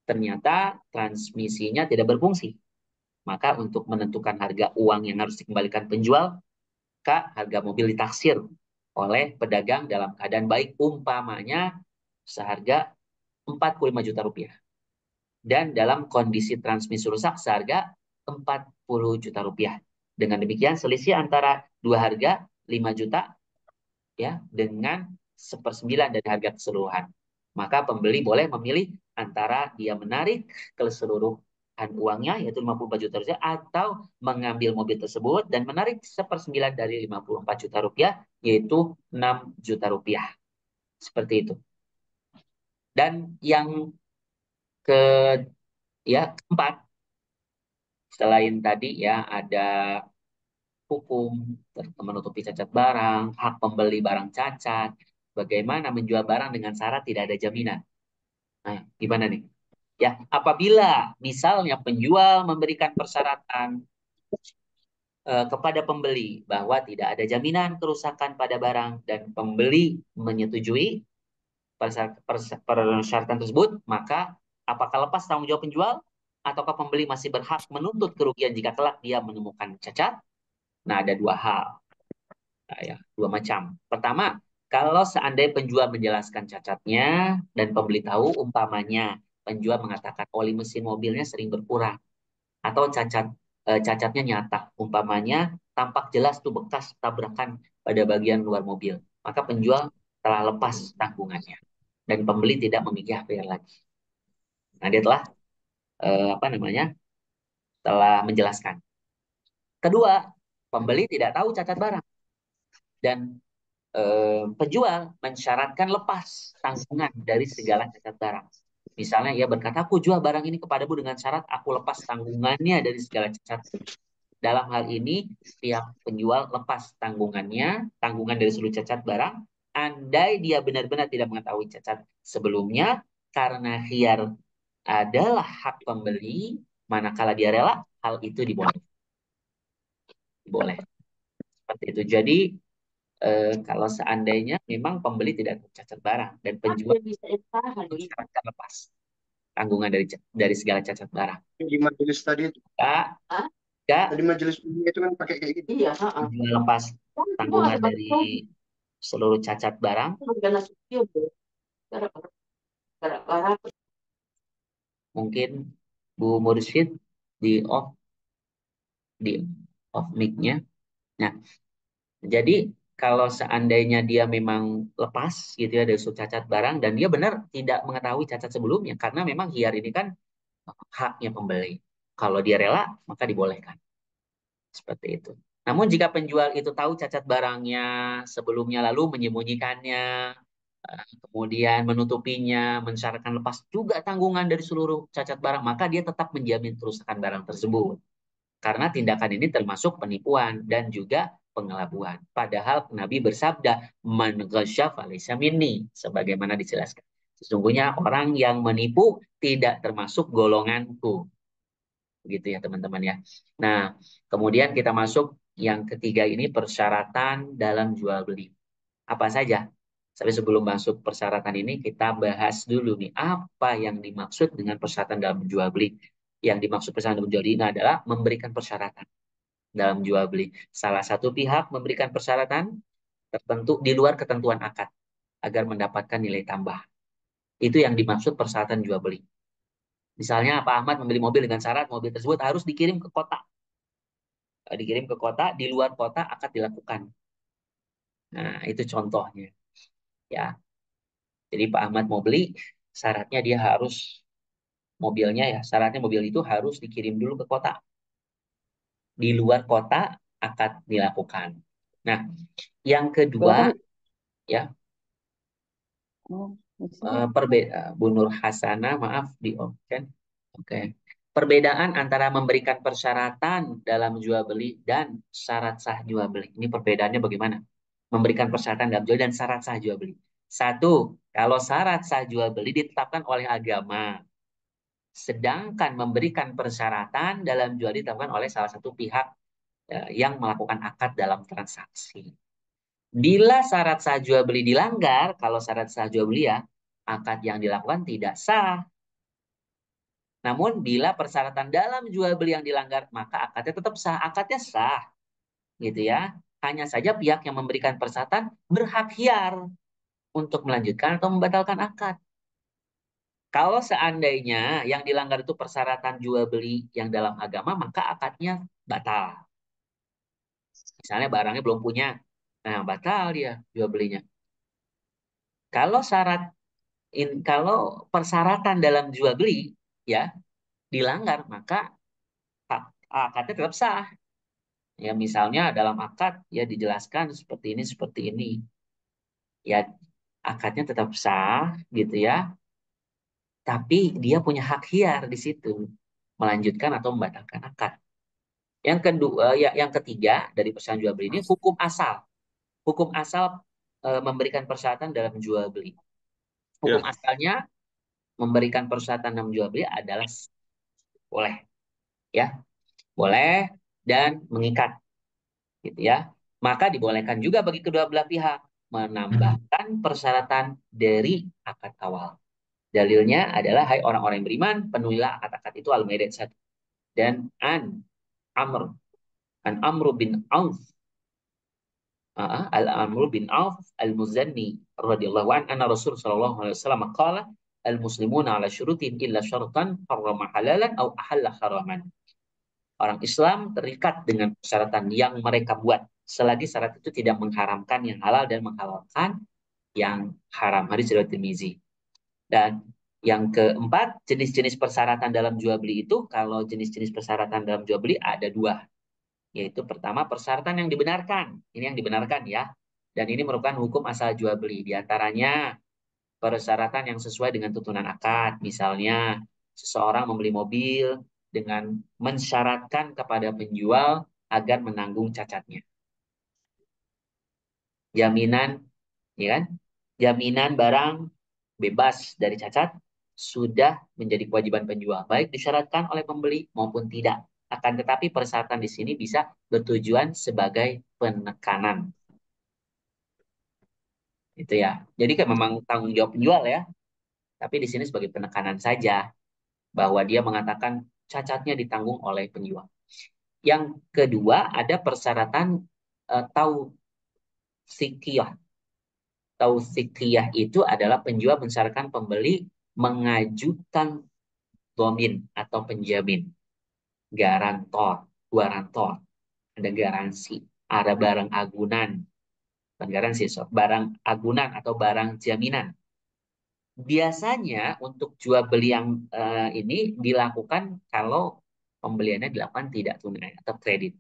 Ternyata transmisinya tidak berfungsi. Maka untuk menentukan harga uang yang harus dikembalikan penjual, Kak, harga mobil ditaksir oleh pedagang dalam keadaan baik, umpamanya seharga 45 juta rupiah. Dan dalam kondisi transmisi rusak seharga 40 juta rupiah. Dengan demikian selisih antara dua harga 5 juta ya dengan sepersembilan dari harga keseluruhan. Maka pembeli boleh memilih antara dia menarik keseluruhan uangnya yaitu 54 juta rupiah atau mengambil mobil tersebut dan menarik sepersembilan dari 54 juta rupiah yaitu 6 juta rupiah. Seperti itu. Dan yang ke ya keempat selain tadi ya ada hukum menutupi cacat barang, hak pembeli barang cacat, bagaimana menjual barang dengan syarat tidak ada jaminan. Nah, gimana nih? Ya, apabila misalnya penjual memberikan persyaratan kepada pembeli bahwa tidak ada jaminan kerusakan pada barang dan pembeli menyetujui persyaratan tersebut, maka apakah lepas tanggung jawab penjual ataukah pembeli masih berhak menuntut kerugian jika kelak dia menemukan cacat? Nah, ada dua hal. Nah, ya, dua macam. Pertama, kalau seandainya penjual menjelaskan cacatnya dan pembeli tahu, umpamanya penjual mengatakan oli mesin mobilnya sering berkurang atau cacatnya nyata, umpamanya tampak jelas tuh bekas tabrakan pada bagian luar mobil, maka penjual telah lepas tanggungannya dan pembeli tidak memiliki hak bayar lagi. Nah, dia telah apa namanya? Telah menjelaskan. Kedua, pembeli tidak tahu cacat barang dan penjual mensyaratkan lepas tanggungan dari segala cacat barang. Misalnya ia berkata, aku jual barang ini kepadamu dengan syarat aku lepas tanggungannya dari segala cacat. Dalam hal ini, pihak penjual lepas tanggungan dari seluruh cacat barang, andai dia benar-benar tidak mengetahui cacat sebelumnya, karena khiar adalah hak pembeli, manakala dia rela, hal itu diboleh. Boleh. Seperti itu. Jadi, kalau seandainya memang pembeli tidak cacat barang dan penjual syaratkan lepas tanggungan dari segala cacat barang. Di majelis tadi itu, Kak, kak, tadi majelis itu kan pakai kayak gitu. Iya, penjual lepas tanggungan dari seluruh cacat barang, mungkin Bu Mursyid di off di off mic-nya. Nah, jadi kalau seandainya dia memang lepas gitu ya dari seluruh cacat barang dan dia benar tidak mengetahui cacat sebelumnya karena memang hiar ini kan haknya pembeli. Kalau dia rela, maka dibolehkan. Seperti itu. Namun jika penjual itu tahu cacat barangnya sebelumnya lalu menyembunyikannya, kemudian menutupinya, mensyaratkan lepas juga tanggungan dari seluruh cacat barang, maka dia tetap menjamin kerusakan barang tersebut. Karena tindakan ini termasuk penipuan dan juga pengelabuan. Padahal Nabi bersabda, "Man ghasya falaysa minni", sebagaimana dijelaskan. Sesungguhnya orang yang menipu tidak termasuk golonganku. Begitu ya teman-teman ya. Nah, kemudian kita masuk yang ketiga ini persyaratan dalam jual beli. Apa saja? Tapi sebelum masuk persyaratan ini kita bahas dulu nih apa yang dimaksud dengan persyaratan dalam jual beli. Yang dimaksud persyaratan dalam jual beli ini adalah memberikan persyaratan dalam jual beli. Salah satu pihak memberikan persyaratan tertentu di luar ketentuan akad agar mendapatkan nilai tambah. Itu yang dimaksud persyaratan jual beli. Misalnya Pak Ahmad membeli mobil dengan syarat mobil tersebut harus dikirim ke kota. Dikirim ke kota, di luar kota akad dilakukan. Nah, itu contohnya. Ya, jadi Pak Ahmad mau beli, syaratnya dia harus mobilnya ya, syaratnya mobil itu harus dikirim dulu ke kota. Di luar kota akad dilakukan. Nah, yang kedua Kalau kan ya Bu Nur Hasanah, maaf di kan. Oke. Perbedaan antara memberikan persyaratan dalam jual beli dan syarat sah jual beli. Ini perbedaannya bagaimana? Memberikan persyaratan dalam jual dan syarat sah jual beli. Satu, kalau syarat sah jual beli ditetapkan oleh agama. Sedangkan memberikan persyaratan dalam jual ditetapkan oleh salah satu pihak yang melakukan akad dalam transaksi. Bila syarat sah jual beli dilanggar, kalau syarat sah jual beli ya, akad yang dilakukan tidak sah. Namun bila persyaratan dalam jual beli yang dilanggar, maka akadnya tetap sah. Akadnya sah, gitu ya. Hanya saja pihak yang memberikan persyaratan berhak hiar untuk melanjutkan atau membatalkan akad. Kalau seandainya yang dilanggar itu persyaratan jual beli yang dalam agama, maka akadnya batal. Misalnya barangnya belum punya, nah batal dia jual belinya. Kalau kalau persyaratan dalam jual beli ya dilanggar, maka akadnya tetap sah. Ya misalnya dalam akad ya dijelaskan seperti ini. Ya akadnya tetap sah gitu ya. Tapi dia punya hak hiar di situ melanjutkan atau membatalkan akad. Yang kedua, ya yang ketiga dari persyaratan jual beli ini hukum asal. Hukum asal memberikan persyaratan dalam jual beli. Hukum asalnya memberikan persyaratan dalam jual beli adalah boleh, ya, boleh dan mengikat, gitu ya. Maka dibolehkan juga bagi kedua belah pihak menambahkan persyaratan dari akad awal. Dalilnya adalah hai orang-orang yang beriman, penuhilah akad-akad itu Al-Maidah 1. Dan Amr an Amr bin Auf Al-Amr bin Auf Al-Muzanni radhiyallahu an anna Rasul sallallahu alaihi wasallam qala al-muslimuna ala syurutin illa syartan harrama halalan au ahalla haraman. Orang Islam terikat dengan persyaratan yang mereka buat selagi syarat itu tidak mengharamkan yang halal dan menghalalkan yang haram. Hadis riwayat Tirmizi. Dan yang keempat, jenis-jenis persyaratan dalam jual beli itu, kalau jenis-jenis persyaratan dalam jual beli ada dua. Yaitu pertama, persyaratan yang dibenarkan. Ini yang dibenarkan ya. Dan ini merupakan hukum asal jual beli. Di antaranya, persyaratan yang sesuai dengan tuntunan akad. Misalnya, seseorang membeli mobil dengan mensyaratkan kepada penjual agar menanggung cacatnya. Jaminan, ya kan? Jaminan barang bebas dari cacat sudah menjadi kewajiban penjual, baik disyaratkan oleh pembeli maupun tidak. Akan tetapi persyaratan di sini bisa bertujuan sebagai penekanan. Itu ya. Jadi kan memang tanggung jawab penjual ya, tapi di sini sebagai penekanan saja bahwa dia mengatakan cacatnya ditanggung oleh penjual. Yang kedua ada persyaratan tausikiyah. Tausikiyah itu adalah penjual mensyaratkan pembeli mengajukan domin atau penjamin, garantor, guarantor, ada garansi, ada barang agunan, bukan garansi, barang agunan atau barang jaminan. Biasanya untuk jual beli yang ini dilakukan kalau pembeliannya dilakukan tidak tunai atau kredit.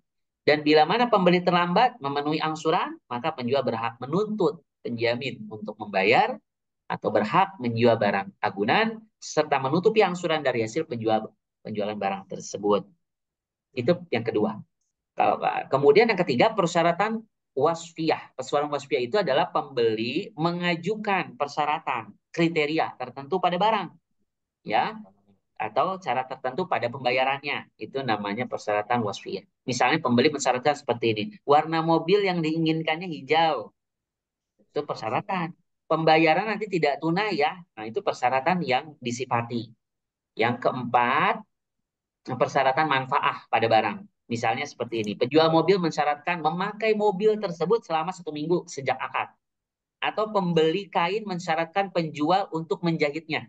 Dan bila mana pembeli terlambat memenuhi angsuran, maka penjual berhak menuntut penjamin untuk membayar atau berhak menjual barang agunan serta menutupi angsuran dari hasil penjualan barang tersebut. Itu yang kedua. Kemudian yang ketiga persyaratan wasfiyah. Persyaratan wasfiyah itu adalah pembeli mengajukan persyaratan kriteria tertentu pada barang, ya, atau cara tertentu pada pembayarannya. Itu namanya persyaratan wasfiyah. Misalnya pembeli mensyaratkan seperti ini, warna mobil yang diinginkannya hijau. Itu persyaratan. Pembayaran nanti tidak tunai ya. Nah, itu persyaratan yang disifati. Yang keempat, persyaratan manfaat pada barang. Misalnya seperti ini, penjual mobil mensyaratkan memakai mobil tersebut selama 1 minggu sejak akad. Atau pembeli kain mensyaratkan penjual untuk menjahitnya.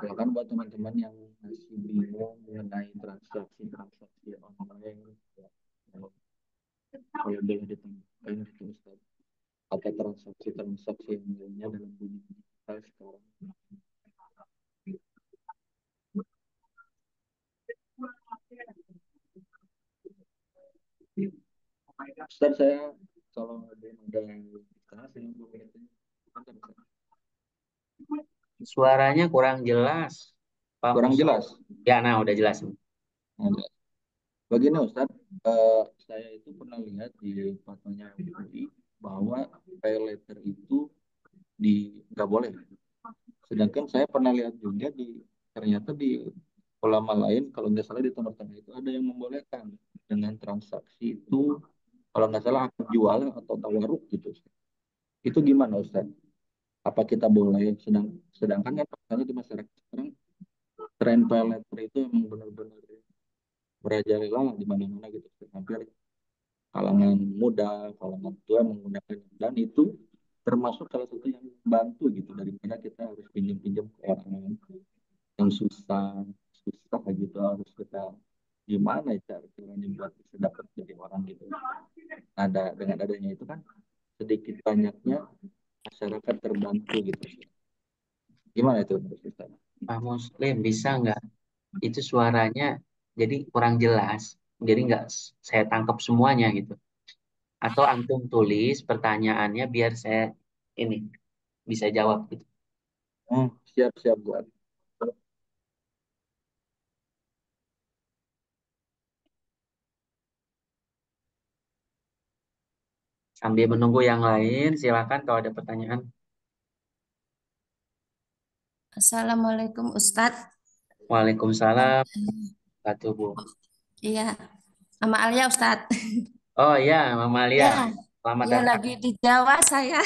Ya kan buat teman-teman yang masih bingung mengenai transaksi-transaksi online, ya, kalau boleh ditambahkan itu Ustaz, atau transaksi-transaksi yang lainnya dalam dunia digital sekarang. Ustaz, saya kalau ada yang saya boleh tanya. Suaranya kurang jelas, Pak Kurang Musa. jelas. Ya, nah udah jelas. Ada. Begini Ustaz, saya itu pernah lihat di fotonya UI bahwa pay letter itu nggak boleh. Sedangkan saya pernah lihat juga ternyata di ulama lain, kalau nggak salah di Timur Tengah itu ada yang membolehkan dengan transaksi itu, kalau nggak salah akad jual atau tawaruk gitu. Itu gimana Ustaz? Apa kita boleh? Sedangkan kan faktanya di masyarakat sekarang tren pay letter itu emang benar-benar merajalela di mana-mana gitu. Hampir kalangan muda, kalangan tua menggunakan, dan itu termasuk salah satu yang membantu gitu daripada kita harus pinjam-pinjam ke orang yang susah gitu, harus kita gimana ya caranya buat bisa dapat dari orang gitu. Ada dengan adanya itu kan sedikit banyaknya masyarakat terbantu gitu. Gimana itu menurut kita? Pak Muslim, bisa nggak? Itu suaranya jadi kurang jelas. Jadi nggak saya tangkap semuanya gitu. Atau antum tulis pertanyaannya biar saya ini bisa jawab gitu. Siap-siap buat. Sambil menunggu yang lain, silakan kalau ada pertanyaan. Assalamualaikum Ustadz. Waalaikumsalam, Pak Bu. Iya, sama Alia Ustadz. Oh ya, Mama Lia, Ya, selamat ya datang. lagi di Jawa saya.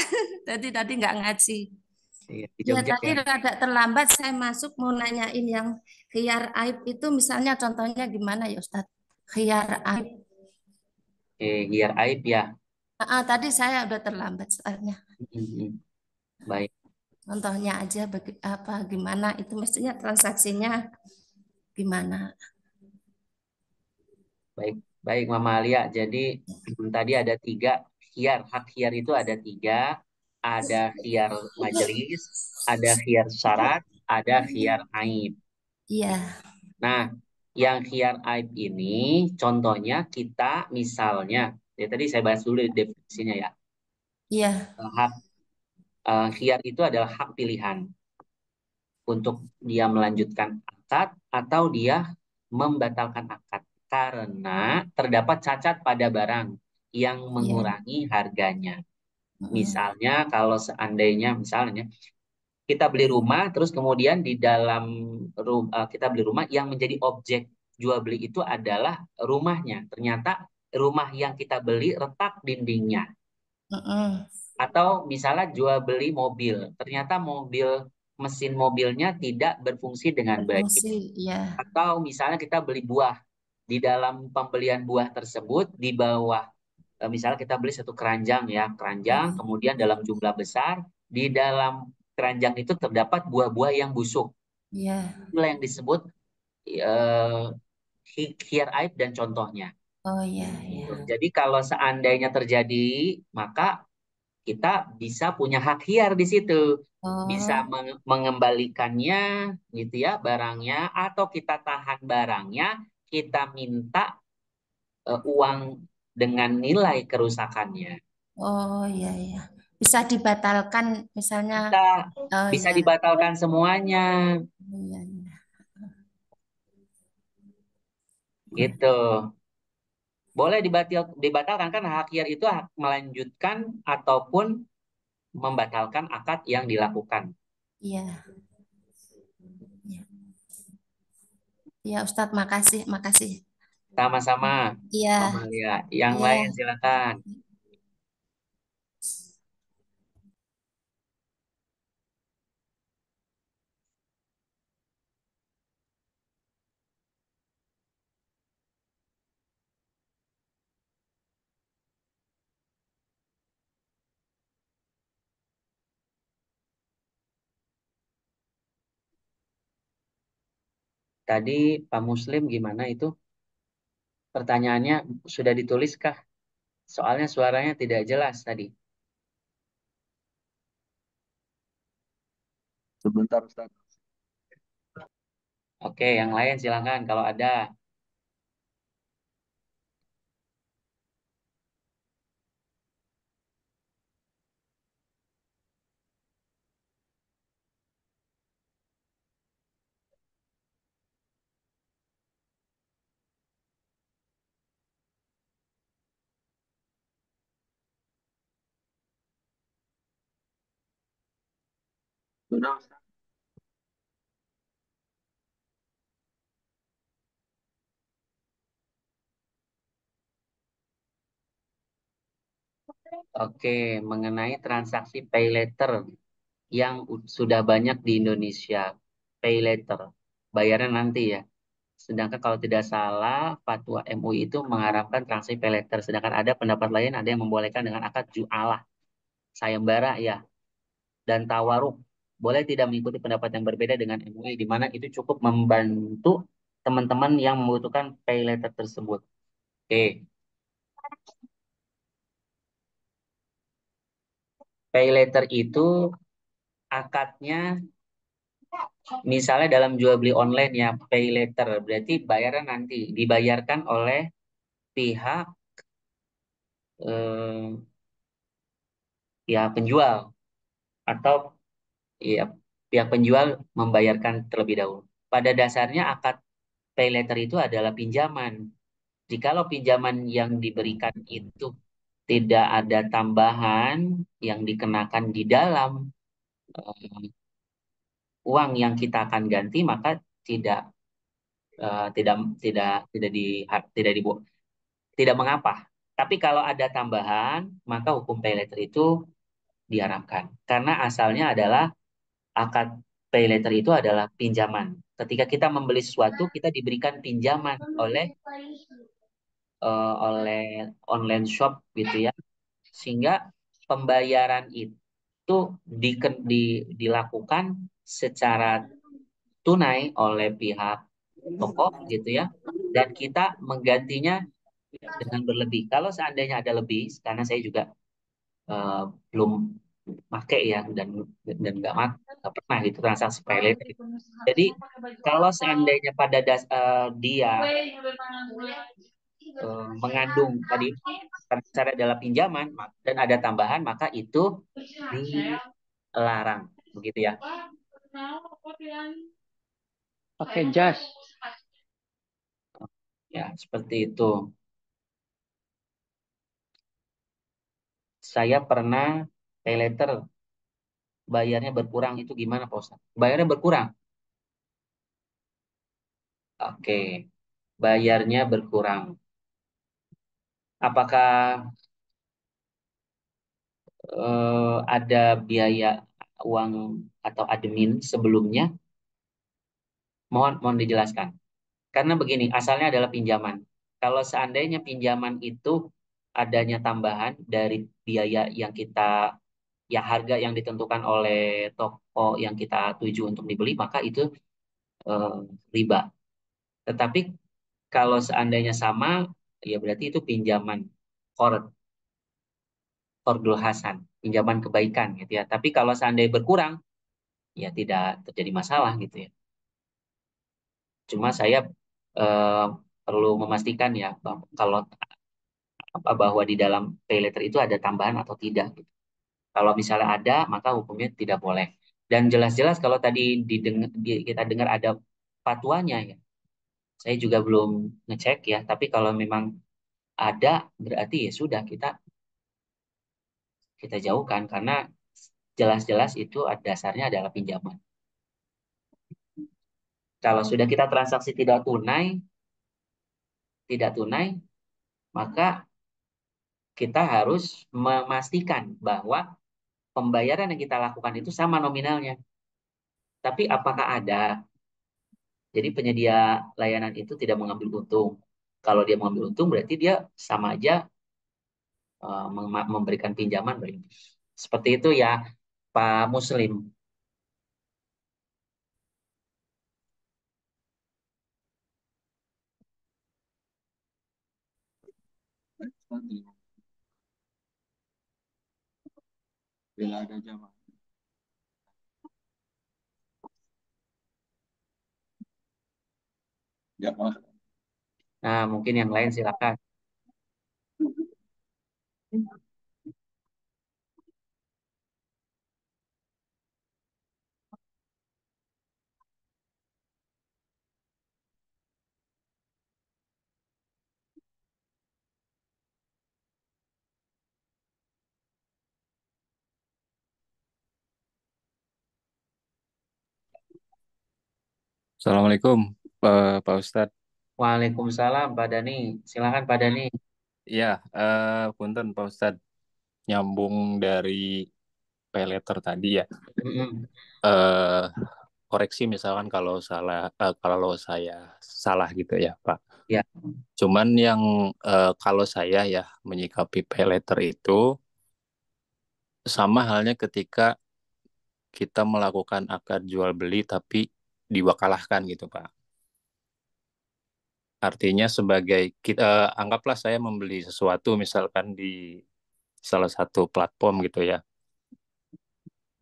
Tadi nggak ngaji. Iya, di Ya Jogja tadi ya. agak terlambat saya masuk mau nanyain yang khiyar aib itu misalnya contohnya gimana ya Ustadz? Khiyar aib. Biar aib ya. Tadi saya udah terlambat soalnya. Mhm. Baik, Contohnya aja apa gimana itu mestinya transaksinya gimana? baik, baik Mama Lia. Jadi tadi ada tiga khiar. Hak khiar itu ada tiga. Ada khiar majelis, ada khiar syarat, ada khiar aib. Iya, Nah, yang khiar aib ini contohnya kita misalnya, ya tadi saya bahas dulu definisinya ya. iya, Hak khiar itu adalah hak pilihan untuk dia melanjutkan akad atau dia membatalkan akad karena terdapat cacat pada barang yang iya. mengurangi harganya. Mm, Misalnya kalau seandainya misalnya kita beli rumah terus kemudian di dalam kita beli rumah yang menjadi objek jual beli itu adalah rumahnya. Ternyata rumah yang kita beli retak dindingnya. mm. Atau misalnya jual beli mobil, ternyata mesin mobilnya tidak berfungsi dengan baik. Berfungsi, iya, Atau misalnya kita beli buah, di dalam pembelian buah tersebut di bawah misalnya kita beli satu keranjang ya, keranjang kemudian dalam jumlah besar, di dalam keranjang itu terdapat buah-buah yang busuk. iya. Itulah yang disebut eh, khiar aib dan contohnya. Oh iya, iya. Jadi kalau seandainya terjadi, maka kita bisa punya hak hiar di situ. Bisa Oh, mengembalikannya gitu ya barangnya atau kita tahan barangnya, kita minta uang dengan nilai kerusakannya. oh iya, iya. Bisa dibatalkan misalnya. Bisa Oh bisa iya, dibatalkan semuanya iya, iya. gitu. Boleh dibatalkan kan hak hiar itu hak melanjutkan ataupun membatalkan akad yang dilakukan. Iya, iya. Iya, Ustadz, makasih, makasih. Sama-sama, Iya, Mama Lia. Yang iya. lain silakan. Tadi Pak Muslim gimana itu? Pertanyaannya sudah dituliskah? Soalnya suaranya tidak jelas tadi. Sebentar Ustaz. Oke, yang lain silakan kalau ada. Sudah Ustaz. Oke, mengenai transaksi pay later yang sudah banyak di Indonesia. Pay later, bayarnya nanti ya. Sedangkan kalau tidak salah, fatwa MUI itu mengharapkan transaksi pay later. Sedangkan ada pendapat lain, ada yang membolehkan dengan akad ju'alah, sayembara ya, dan tawaruk. Boleh tidak mengikuti pendapat yang berbeda dengan MUI, di mana itu cukup membantu teman-teman yang membutuhkan pay later tersebut. Oke, pay later itu akadnya misalnya dalam jual beli online ya, pay later berarti bayaran nanti dibayarkan oleh pihak eh, pihak penjual atau ya pihak penjual membayarkan terlebih dahulu. Pada dasarnya akad pay later itu adalah pinjaman. Jikalau pinjaman yang diberikan itu tidak ada tambahan yang dikenakan di dalam eh, uang yang kita akan ganti, maka tidak eh, tidak tidak tidak di tidak dibu tidak mengapa. Tapi kalau ada tambahan, maka hukum pay later itu diharamkan. Karena asalnya adalah akad pay later itu adalah pinjaman. Ketika kita membeli sesuatu, kita diberikan pinjaman oleh online shop gitu ya. Sehingga pembayaran itu dilakukan secara tunai oleh pihak toko gitu ya. Dan kita menggantinya dengan berlebih. Kalau seandainya ada lebih, karena saya juga eh, belum make ya dan nggak pernah gitu transaksi pay later. Jadi kalau seandainya dia mengandung tadi cara adalah pinjaman dan ada tambahan, maka itu dilarang begitu ya. Pakai jas. Ya, seperti itu. Saya pernah pay later bayarnya berkurang itu gimana Pak Ustaz? Bayarnya berkurang. Oke. Bayarnya berkurang. Apakah ada biaya uang atau admin sebelumnya? Mohon dijelaskan. Karena begini, asalnya adalah pinjaman. Kalau seandainya pinjaman itu adanya tambahan dari biaya yang kita, ya harga yang ditentukan oleh toko yang kita tuju untuk dibeli, maka itu eh, riba. Tetapi kalau seandainya sama, ya berarti itu pinjaman qard, qardul hasan, pinjaman kebaikan gitu ya. Tapi kalau seandainya berkurang, ya tidak terjadi masalah gitu ya. Cuma saya eh, perlu memastikan ya kalau bahwa di dalam pay letter itu ada tambahan atau tidak gitu. Kalau misalnya ada, maka hukumnya tidak boleh. Dan jelas-jelas kalau tadi kita dengar ada fatwanya ya. Saya juga belum ngecek ya, tapi kalau memang ada berarti ya sudah kita kita jauhkan karena jelas-jelas itu dasarnya adalah pinjaman. Kalau sudah kita transaksi tidak tunai, maka kita harus memastikan bahwa pembayaran yang kita lakukan itu sama nominalnya. Tapi apakah ada? Jadi penyedia layanan itu tidak mengambil untung. Kalau dia mengambil untung berarti dia sama aja memberikan pinjaman. Seperti itu ya, Pak Muslim. tadi bila ada jamaah. Jamaah. Nah, mungkin yang lain silakan. Assalamualaikum, Pak Ustadz. Waalaikumsalam, Pak Dani. Silakan, Pak Dani. Iya, punten Pak Ustadz, nyambung dari pay letter tadi ya. Mm-mm. Eh, Koreksi misalkan kalau salah, kalau saya salah gitu ya, Pak. Ya. Cuman yang kalau saya ya menyikapi pay letter itu sama halnya ketika kita melakukan akad jual beli tapi diwakalahkan gitu, Pak. Artinya sebagai kita anggaplah saya membeli sesuatu misalkan di salah satu platform gitu ya.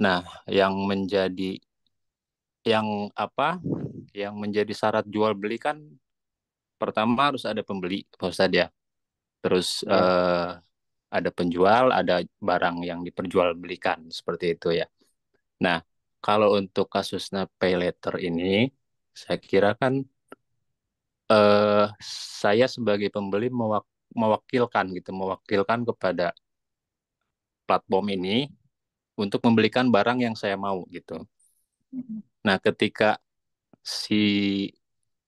Nah, yang menjadi yang apa? Yang menjadi syarat jual beli kan pertama harus ada pembeli, Pak Ustadz ya. Terus Ya. ada penjual, ada barang yang diperjualbelikan seperti itu ya. Nah, kalau untuk kasusnya pay letter ini, saya kira kan eh, saya sebagai pembeli mewakilkan gitu, mewakilkan kepada platform ini untuk membelikan barang yang saya mau gitu. Nah, ketika si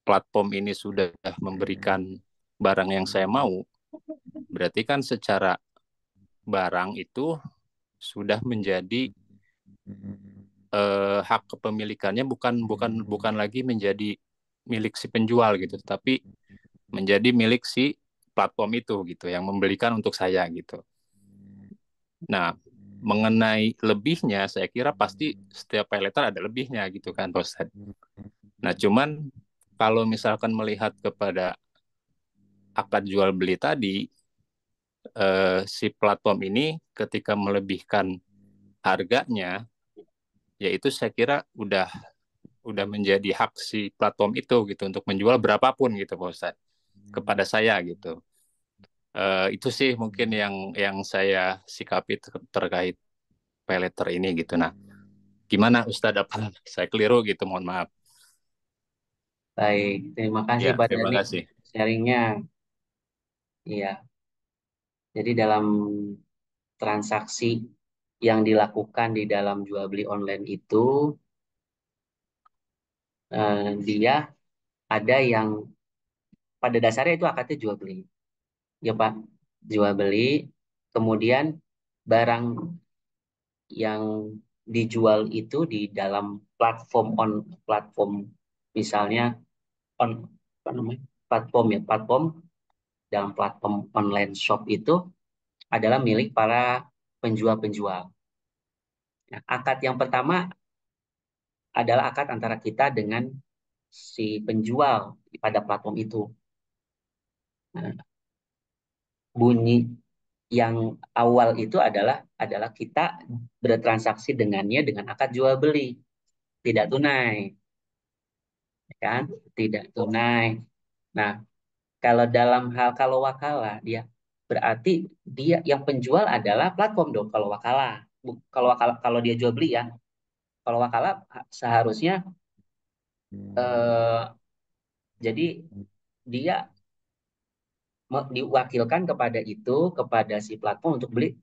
platform ini sudah memberikan barang yang saya mau, berarti kan secara barang itu sudah menjadi hak kepemilikannya bukan bukan bukan lagi menjadi milik si penjual gitu, tapi menjadi milik si platform itu gitu yang membelikan untuk saya gitu. Nah, mengenai lebihnya, saya kira pasti setiap pay letter ada lebihnya gitu kan, Pak Ustadz. Nah, cuman kalau misalkan melihat kepada akad jual beli tadi, si platform ini ketika melebihkan harganya, yaitu saya kira udah menjadi hak si platform itu gitu untuk menjual berapapun gitu, Pak Ustadz, kepada saya gitu. Itu sih mungkin yang saya sikapi terkait pay letter ini gitu. Nah, gimana Ustadz, apa saya keliru gitu, mohon maaf. Baik, terima kasih Ya, Pak terima Dani kasih. sharingnya. Iya, jadi dalam transaksi yang dilakukan di dalam jual beli online itu, dia ada yang pada dasarnya itu akadnya jual beli, ya Pak, jual beli. Kemudian barang yang dijual itu di dalam platform, misalnya on apa namanya, platform dalam platform online shop itu adalah milik para penjual-penjual. Nah, akad yang pertama adalah akad antara kita dengan si penjual pada platform itu. Nah, bunyi yang awal itu adalah kita bertransaksi dengannya dengan akad jual beli, tidak tunai, kan? Tidak tunai. Nah, kalau dalam hal kalau wakalah dia berarti dia yang penjual adalah platform dong kalau wakalah. Kalau dia jual beli ya. Kalau wakalah seharusnya eh, jadi dia diwakilkan kepada si platform untuk beli,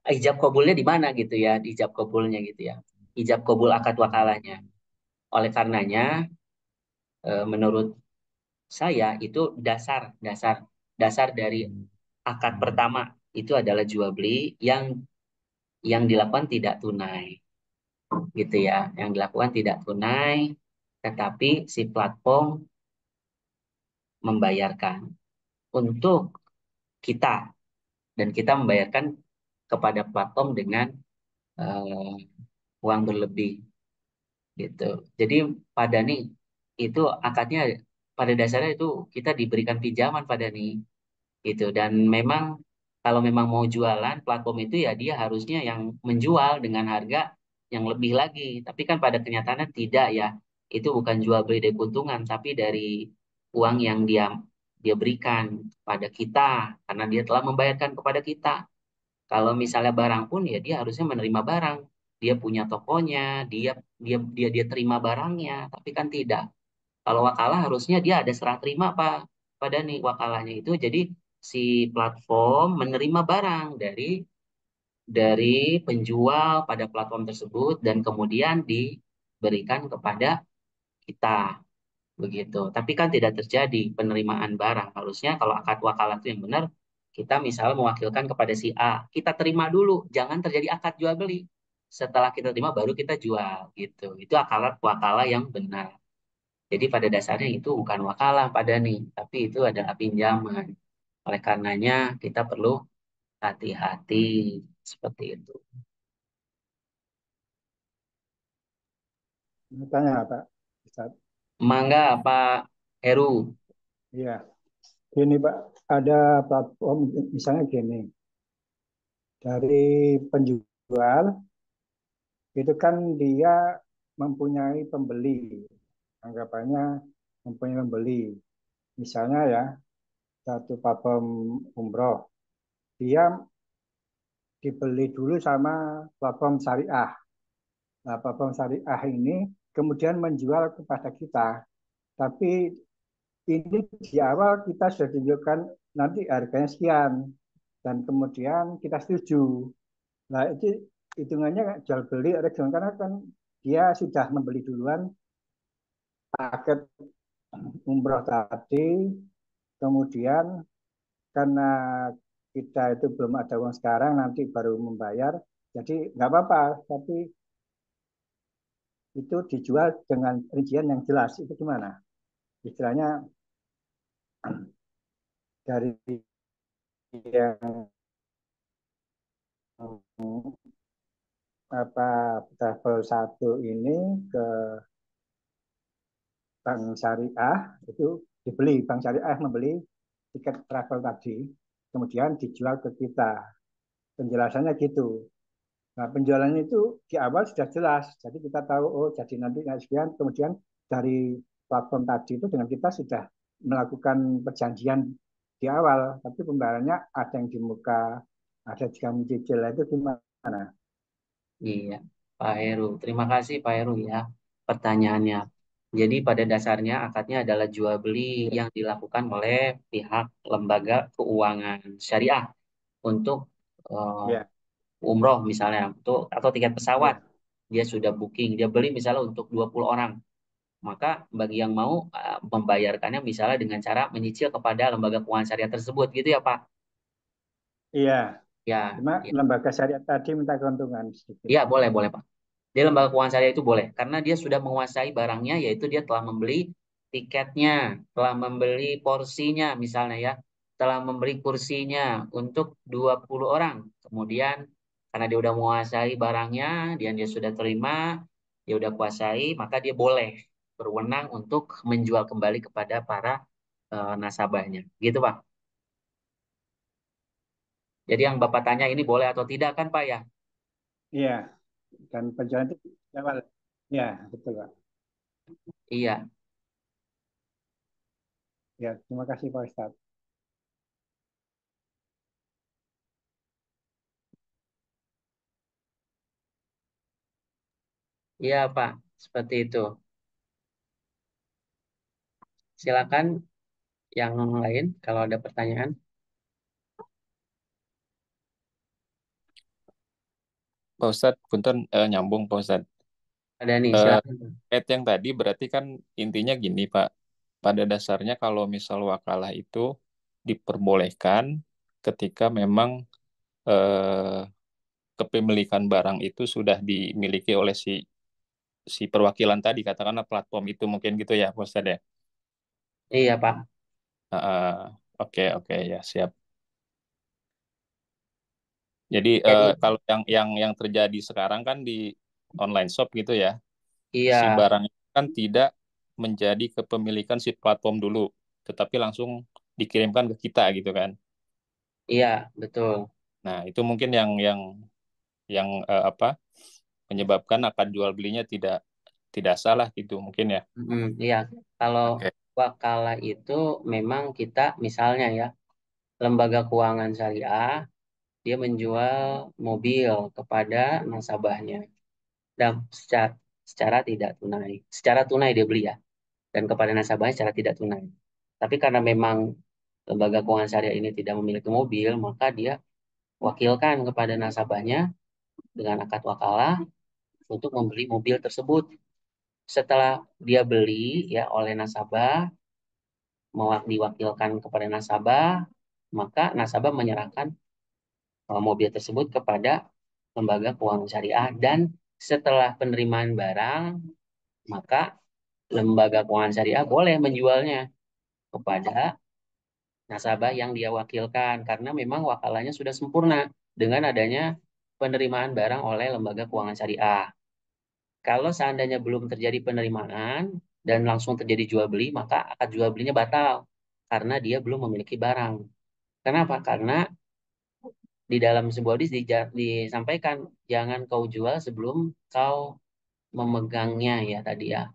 ijab kabulnya di mana gitu ya, ijab kabulnya gitu ya. Ijab kabul akad wakalahnya. Oleh karenanya menurut saya itu dasar dasar dasar dari akad pertama itu adalah jual beli yang dilakukan tidak tunai gitu ya, yang dilakukan tidak tunai, tetapi si platform membayarkan untuk kita dan kita membayarkan kepada platform dengan uang berlebih gitu. Jadi pada nih itu akadnya pada dasarnya itu kita diberikan pinjaman pada nih gitu. Dan memang kalau memang mau jualan platform itu ya dia harusnya yang menjual dengan harga yang lebih lagi. Tapi kan pada kenyataannya tidak ya. Itu bukan jual beli dari keuntungan, tapi dari uang yang dia dia berikan pada kita karena dia telah membayarkan kepada kita. Kalau misalnya barang pun ya dia harusnya menerima barang. Dia punya tokonya, dia terima barangnya, tapi kan tidak. Kalau wakalah harusnya dia ada serah terima Pak pada nih wakalahnya itu. Jadi si platform menerima barang dari penjual pada platform tersebut dan kemudian diberikan kepada kita begitu. Tapi kan tidak terjadi penerimaan barang. Harusnya kalau akad wakalah itu yang benar, kita misalnya mewakilkan kepada si A, kita terima dulu, jangan terjadi akad jual beli. Setelah kita terima baru kita jual gitu. Itu akad wakalah yang benar. Jadi pada dasarnya itu bukan wakalah pada nih, tapi itu adalah pinjaman. Oleh karenanya kita perlu hati-hati seperti itu. Tanya Pak Ustadz. Mangga Pak Heru. Iya, gini Pak, ada platform misalnya gini, dari penjual itu kan dia mempunyai pembeli, anggapannya mempunyai pembeli. Misalnya ya, satu platform umroh, dia dibeli dulu sama platform syariah. Nah, platform syariah ini kemudian menjual kepada kita. Tapi ini di awal kita sudah tunjukkan nanti harganya sekian. Dan kemudian kita setuju. Nah, itu hitungannya jual beli karena kan dia sudah membeli duluan paket umroh tadi, kemudian karena kita itu belum ada uang sekarang, nanti baru membayar, jadi nggak apa-apa, tapi itu dijual dengan rincian yang jelas. Itu gimana? Istilahnya dari yang apa travel satu ini ke bank syariah itu dibeli, bank syariah membeli tiket travel tadi, kemudian dijual ke kita. Penjelasannya gitu. Nah, penjualannya itu di awal sudah jelas. Jadi kita tahu, oh jadi nanti sekian. Kemudian dari platform tadi itu dengan kita sudah melakukan perjanjian di awal. Tapi pembayarannya ada yang di muka, ada juga mencicil. Itu gimana? Iya, Pak Heru. Terima kasih Pak Heru ya pertanyaannya. Jadi pada dasarnya akadnya adalah jual beli yang dilakukan oleh pihak lembaga keuangan syariah untuk Ya, umroh misalnya untuk atau tiket pesawat. ya, Dia sudah booking, dia beli misalnya untuk 20 orang. Maka bagi yang mau membayarkannya misalnya dengan cara menyicil kepada lembaga keuangan syariah tersebut gitu ya Pak. iya. Ya, Cuma ya, lembaga syariah tadi minta keuntungan sedikit. ya boleh boleh Pak. Di lembaga keuangan syariah itu boleh karena dia sudah menguasai barangnya yaitu dia telah membeli tiketnya, telah membeli porsinya misalnya ya, telah membeli kursinya untuk 20 orang. Kemudian karena dia udah menguasai barangnya dan dia sudah terima, dia udah kuasai, maka dia boleh berwenang untuk menjual kembali kepada para nasabahnya. Gitu Pak. Jadi yang Bapak tanya ini boleh atau tidak kan Pak ya? Iya, dan penjualan itu di awal. Ya, betul Pak. Iya. Ya, terima kasih Pak Ustadz. Iya, Pak. Seperti itu. Silakan yang lain kalau ada pertanyaan. Pak Ustadz, punten nyambung Pak Ustadz. Ada nih, Eh, silakan. yang tadi berarti kan intinya gini Pak. Pada dasarnya kalau misal wakalah itu diperbolehkan ketika memang eh, kepemilikan barang itu sudah dimiliki oleh si perwakilan tadi, katakanlah platform itu mungkin gitu ya, Pak Ustadz ya. Iya, Pak. Oke, oke ya siap. Jadi Jadi, kalau yang terjadi sekarang kan di online shop gitu ya, si iya, barang itu kan tidak menjadi kepemilikan si platform dulu, tetapi langsung dikirimkan ke kita gitu kan. Iya, betul. Nah, itu mungkin yang apa menyebabkan akad jual belinya tidak tidak salah gitu mungkin ya. Iya, kalau Oke. wakalah itu memang kita misalnya ya, lembaga keuangan syariah, dia menjual mobil kepada nasabahnya dan secara tidak tunai. Secara tunai dia beli ya, dan kepada nasabahnya secara tidak tunai. Tapi karena memang lembaga keuangan syariah ini tidak memiliki mobil, maka dia wakilkan kepada nasabahnya dengan akad wakalah untuk membeli mobil tersebut. Setelah dia beli ya oleh nasabah, diwakilkan kepada nasabah, maka nasabah menyerahkan mobil tersebut kepada lembaga keuangan syariah dan setelah penerimaan barang, maka lembaga keuangan syariah boleh menjualnya kepada nasabah yang dia wakilkan karena memang wakalahnya sudah sempurna dengan adanya penerimaan barang oleh lembaga keuangan syariah. Kalau seandainya belum terjadi penerimaan dan langsung terjadi jual beli, maka akad jual belinya batal karena dia belum memiliki barang. Kenapa? Karena di dalam sebuah hadis disampaikan jangan kau jual sebelum kau memegangnya ya tadi ya.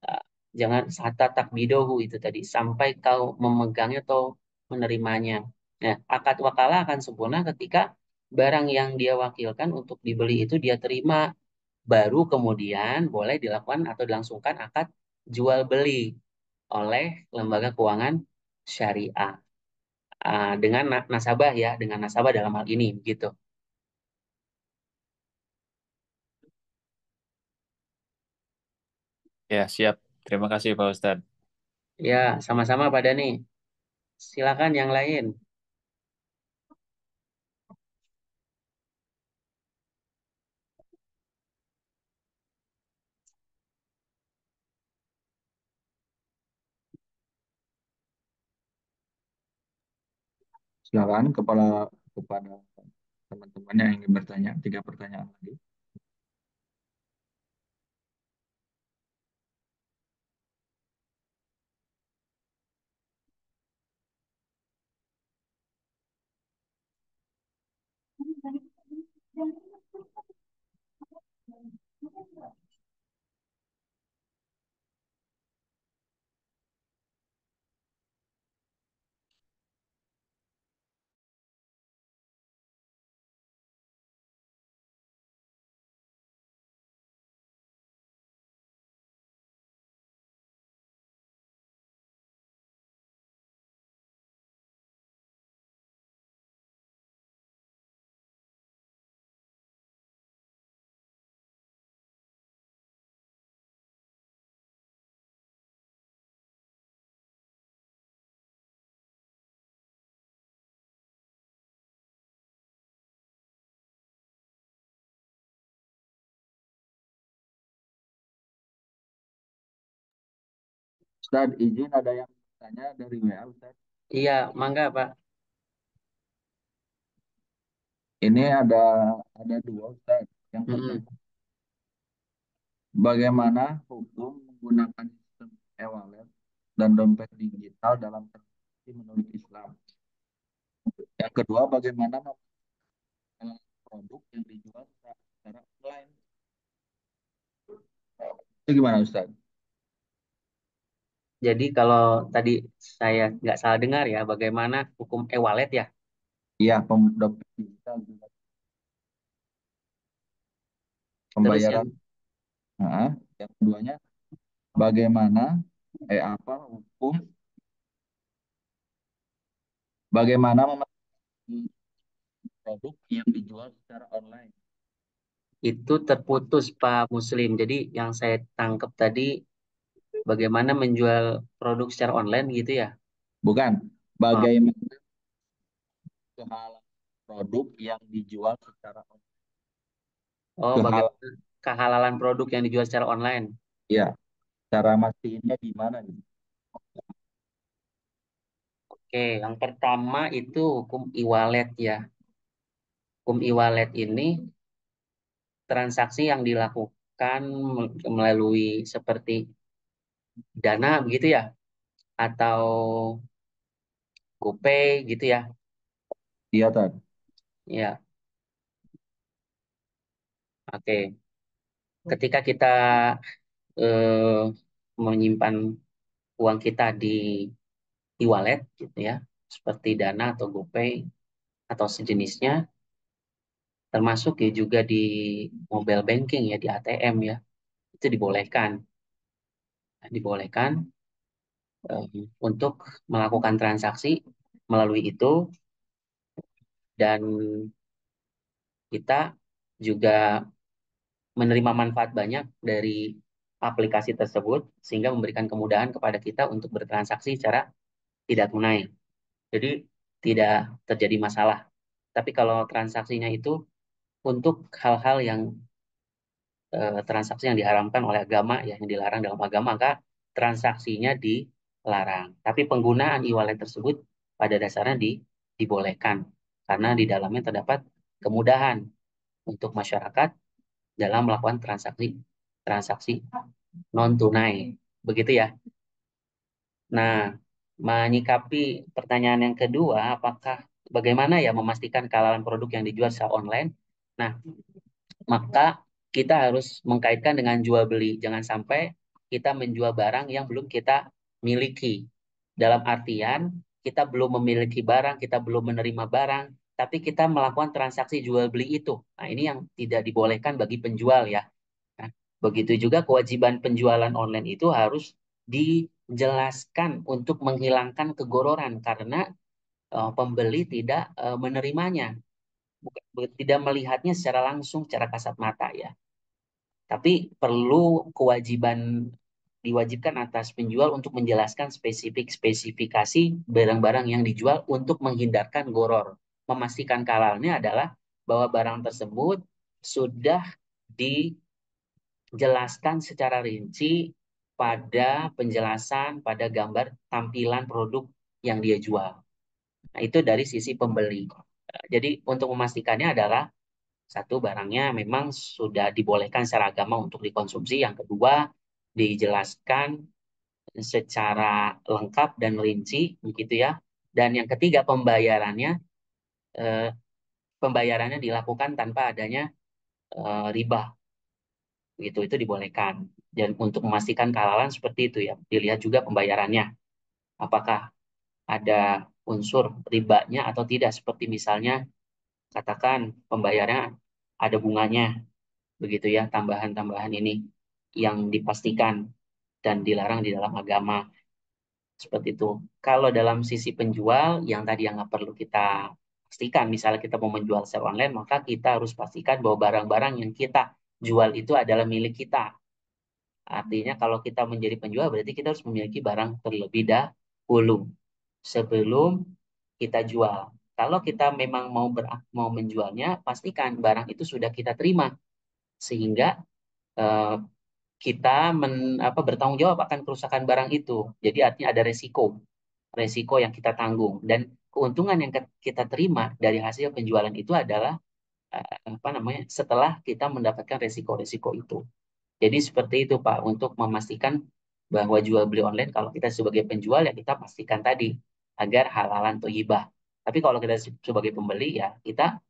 Uh, Jangan hatta takbidohu itu tadi sampai kau memegangnya atau menerimanya. Nah, akad wakalah akan sempurna ketika barang yang dia wakilkan untuk dibeli itu dia terima, baru kemudian boleh dilakukan atau dilangsungkan akad jual beli oleh lembaga keuangan syariah. Dengan nasabah ya, dengan nasabah dalam hal ini gitu. Ya, siap. Terima kasih Pak Ustadz. Ya, sama-sama Pak Dani. Silakan yang lain. Silakan kepada teman-teman yang ingin bertanya, 3 pertanyaan lagi. Ustadz, izin ada yang bertanya dari WA, Ustadz. Iya, mangga Pak. Ini ada 2, Ustadz. Yang Mm-mm. pertama, bagaimana hukum menggunakan sistem e-wallet dan dompet digital dalam transaksi menurut Islam? Yang kedua, bagaimana memastikan produk yang dijual secara online? Itu gimana, Ustadz? Jadi kalau tadi saya nggak salah dengar ya, bagaimana hukum e-wallet ya? Iya, dompet digital juga Terus yang pembayaran. Nah, yang keduanya, bagaimana apa hukum bagaimana memastikan produk yang dijual secara online? itu terputus Pak Muslim. Jadi yang saya tangkap tadi bagaimana menjual produk secara online gitu ya? Bukan, Oh, bagaimana kehalalan produk yang dijual secara online? oh, Kehal bagaimana kehalalan produk yang dijual secara online? ya, cara mastiinnya gimana gitu? Oke, yang pertama itu hukum e-wallet ya. Hukum e-wallet ini transaksi yang dilakukan melalui seperti Dana begitu ya, atau GoPay gitu ya. Iya, Tad. Ya, oke. Ketika kita eh, menyimpan uang kita di e-wallet gitu ya, seperti Dana atau GoPay atau sejenisnya, termasuk ya juga di mobile banking ya, di ATM ya, itu dibolehkan. Dibolehkan untuk melakukan transaksi melalui itu, dan kita juga menerima manfaat banyak dari aplikasi tersebut sehingga memberikan kemudahan kepada kita untuk bertransaksi secara tidak tunai. Jadi tidak terjadi masalah. Tapi kalau transaksinya itu untuk hal-hal yang transaksi yang diharamkan oleh agama, ya, yang dilarang dalam agama, maka transaksinya dilarang. Tapi penggunaan e-wallet tersebut pada dasarnya dibolehkan karena di dalamnya terdapat kemudahan untuk masyarakat dalam melakukan transaksi transaksi non tunai. Begitu ya. Nah, menyikapi pertanyaan yang kedua, apakah bagaimana ya memastikan kehalal produk yang dijual secara online? Nah, maka kita harus mengkaitkan dengan jual beli. Jangan sampai kita menjual barang yang belum kita miliki. Dalam artian, kita belum memiliki barang, kita belum menerima barang, tapi kita melakukan transaksi jual beli itu. Nah, ini yang tidak dibolehkan bagi penjual ya. Nah, begitu juga kewajiban penjualan online itu harus dijelaskan untuk menghilangkan kegororan karena pembeli tidak menerimanya, tidak melihatnya secara langsung, secara kasat mata ya. Tapi perlu diwajibkan atas penjual untuk menjelaskan spesifikasi barang-barang yang dijual untuk menghindarkan goror. Memastikan halalnya adalah bahwa barang tersebut sudah dijelaskan secara rinci pada penjelasan, pada gambar tampilan produk yang dia jual. Nah, itu dari sisi pembeli. Jadi untuk memastikannya adalah satu, barangnya memang sudah dibolehkan secara agama untuk dikonsumsi. Yang kedua, dijelaskan secara lengkap dan rinci, begitu ya. Dan yang ketiga, eh, pembayarannya dilakukan tanpa adanya riba, gitu. Itu dibolehkan. Dan untuk memastikan kehalalan seperti itu ya, dilihat juga pembayarannya. Apakah ada unsur ribanya atau tidak, seperti misalnya katakan pembayarannya ada bunganya, begitu ya, tambahan-tambahan ini yang dipastikan dan dilarang di dalam agama, seperti itu. Kalau dalam sisi penjual yang tadi yang nggak perlu kita pastikan, misalnya kita mau menjual secara online, maka kita harus pastikan bahwa barang-barang yang kita jual itu adalah milik kita. Artinya kalau kita menjadi penjual berarti kita harus memiliki barang terlebih dahulu sebelum kita jual. Kalau kita memang mau menjualnya, pastikan barang itu sudah kita terima sehingga eh, kita bertanggung jawab akan kerusakan barang itu. Jadi artinya ada resiko yang kita tanggung, dan keuntungan yang kita terima dari hasil penjualan itu adalah setelah kita mendapatkan resiko-resiko itu. Jadi seperti itu Pak, untuk memastikan bahwa jual beli online kalau kita sebagai penjual ya kita pastikan tadi agar halalan thayyibah. Tapi kalau kita sebagai pembeli ya kita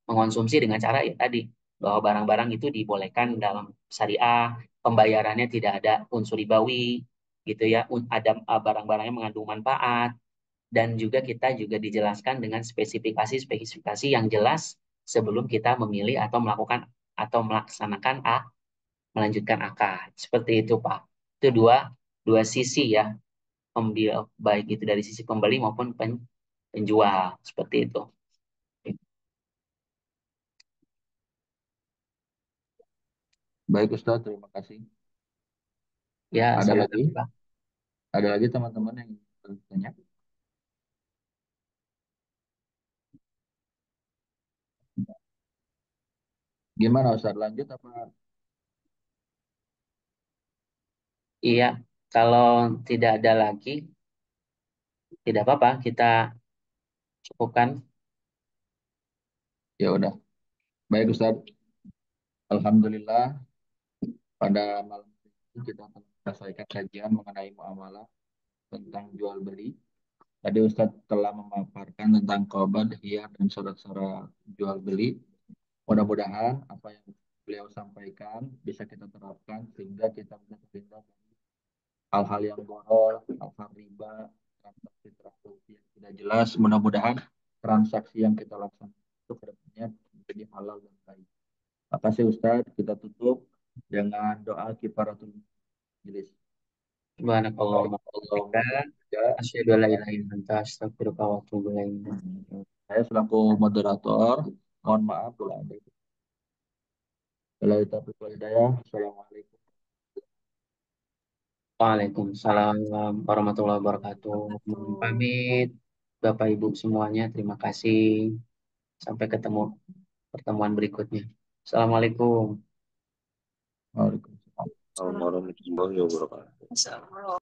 mengonsumsi dengan cara ya tadi bahwa barang-barang itu dibolehkan dalam syariah, pembayarannya tidak ada unsur ribawi, gitu ya, ada barang-barangnya mengandung manfaat, dan juga kita juga dijelaskan dengan spesifikasi-spesifikasi yang jelas sebelum kita memilih atau melakukan atau melaksanakan melanjutkan akad. Seperti itu Pak. Itu dua dua sisi ya, baik itu dari sisi pembeli maupun penjual, seperti itu. Baik Ustadz, terima kasih. Ya, Ada lagi? sama-sama Pak. Ada lagi teman-teman yang bertanya? Gimana Ustadz, lanjut apa? Iya, kalau tidak ada lagi, tidak apa-apa, kita cukupkan. Ya udah. Baik Ustadz, Alhamdulillah pada malam ini kita selesaikan kajian mengenai muamalah tentang jual beli. Tadi Ustadz telah memaparkan tentang qobad, hiyar, dan syarat-syarat jual beli. Mudah-mudahan apa yang beliau sampaikan bisa kita terapkan sehingga kita bisa terhindar dari hal-hal yang boros, hal-hal riba, transaksi-transaksi yang tidak jelas. Mudah-mudahan transaksi yang kita lakukan itu kedepannya menjadi halal dan baik. Makasih Ustadz. Kita tutup dengan doa kifaratul majelis. Subhanakallahumma wa bihamdika, Ya, asyhadu an la ilaha illa anta, astaghfiruka wa atubu ilaik. saya selaku moderator, mohon maaf bila ada taufiq wal hidayah. Assalamualaikum. Waalaikumsalam warahmatullahi wabarakatuh. Mohon Wabarakatuh. pamit, Bapak Ibu semuanya. Terima kasih. Sampai ketemu pertemuan berikutnya. Assalamualaikum. Waalaikumsalam. Warahmatullahi wabarakatuh. Assalamualaikum.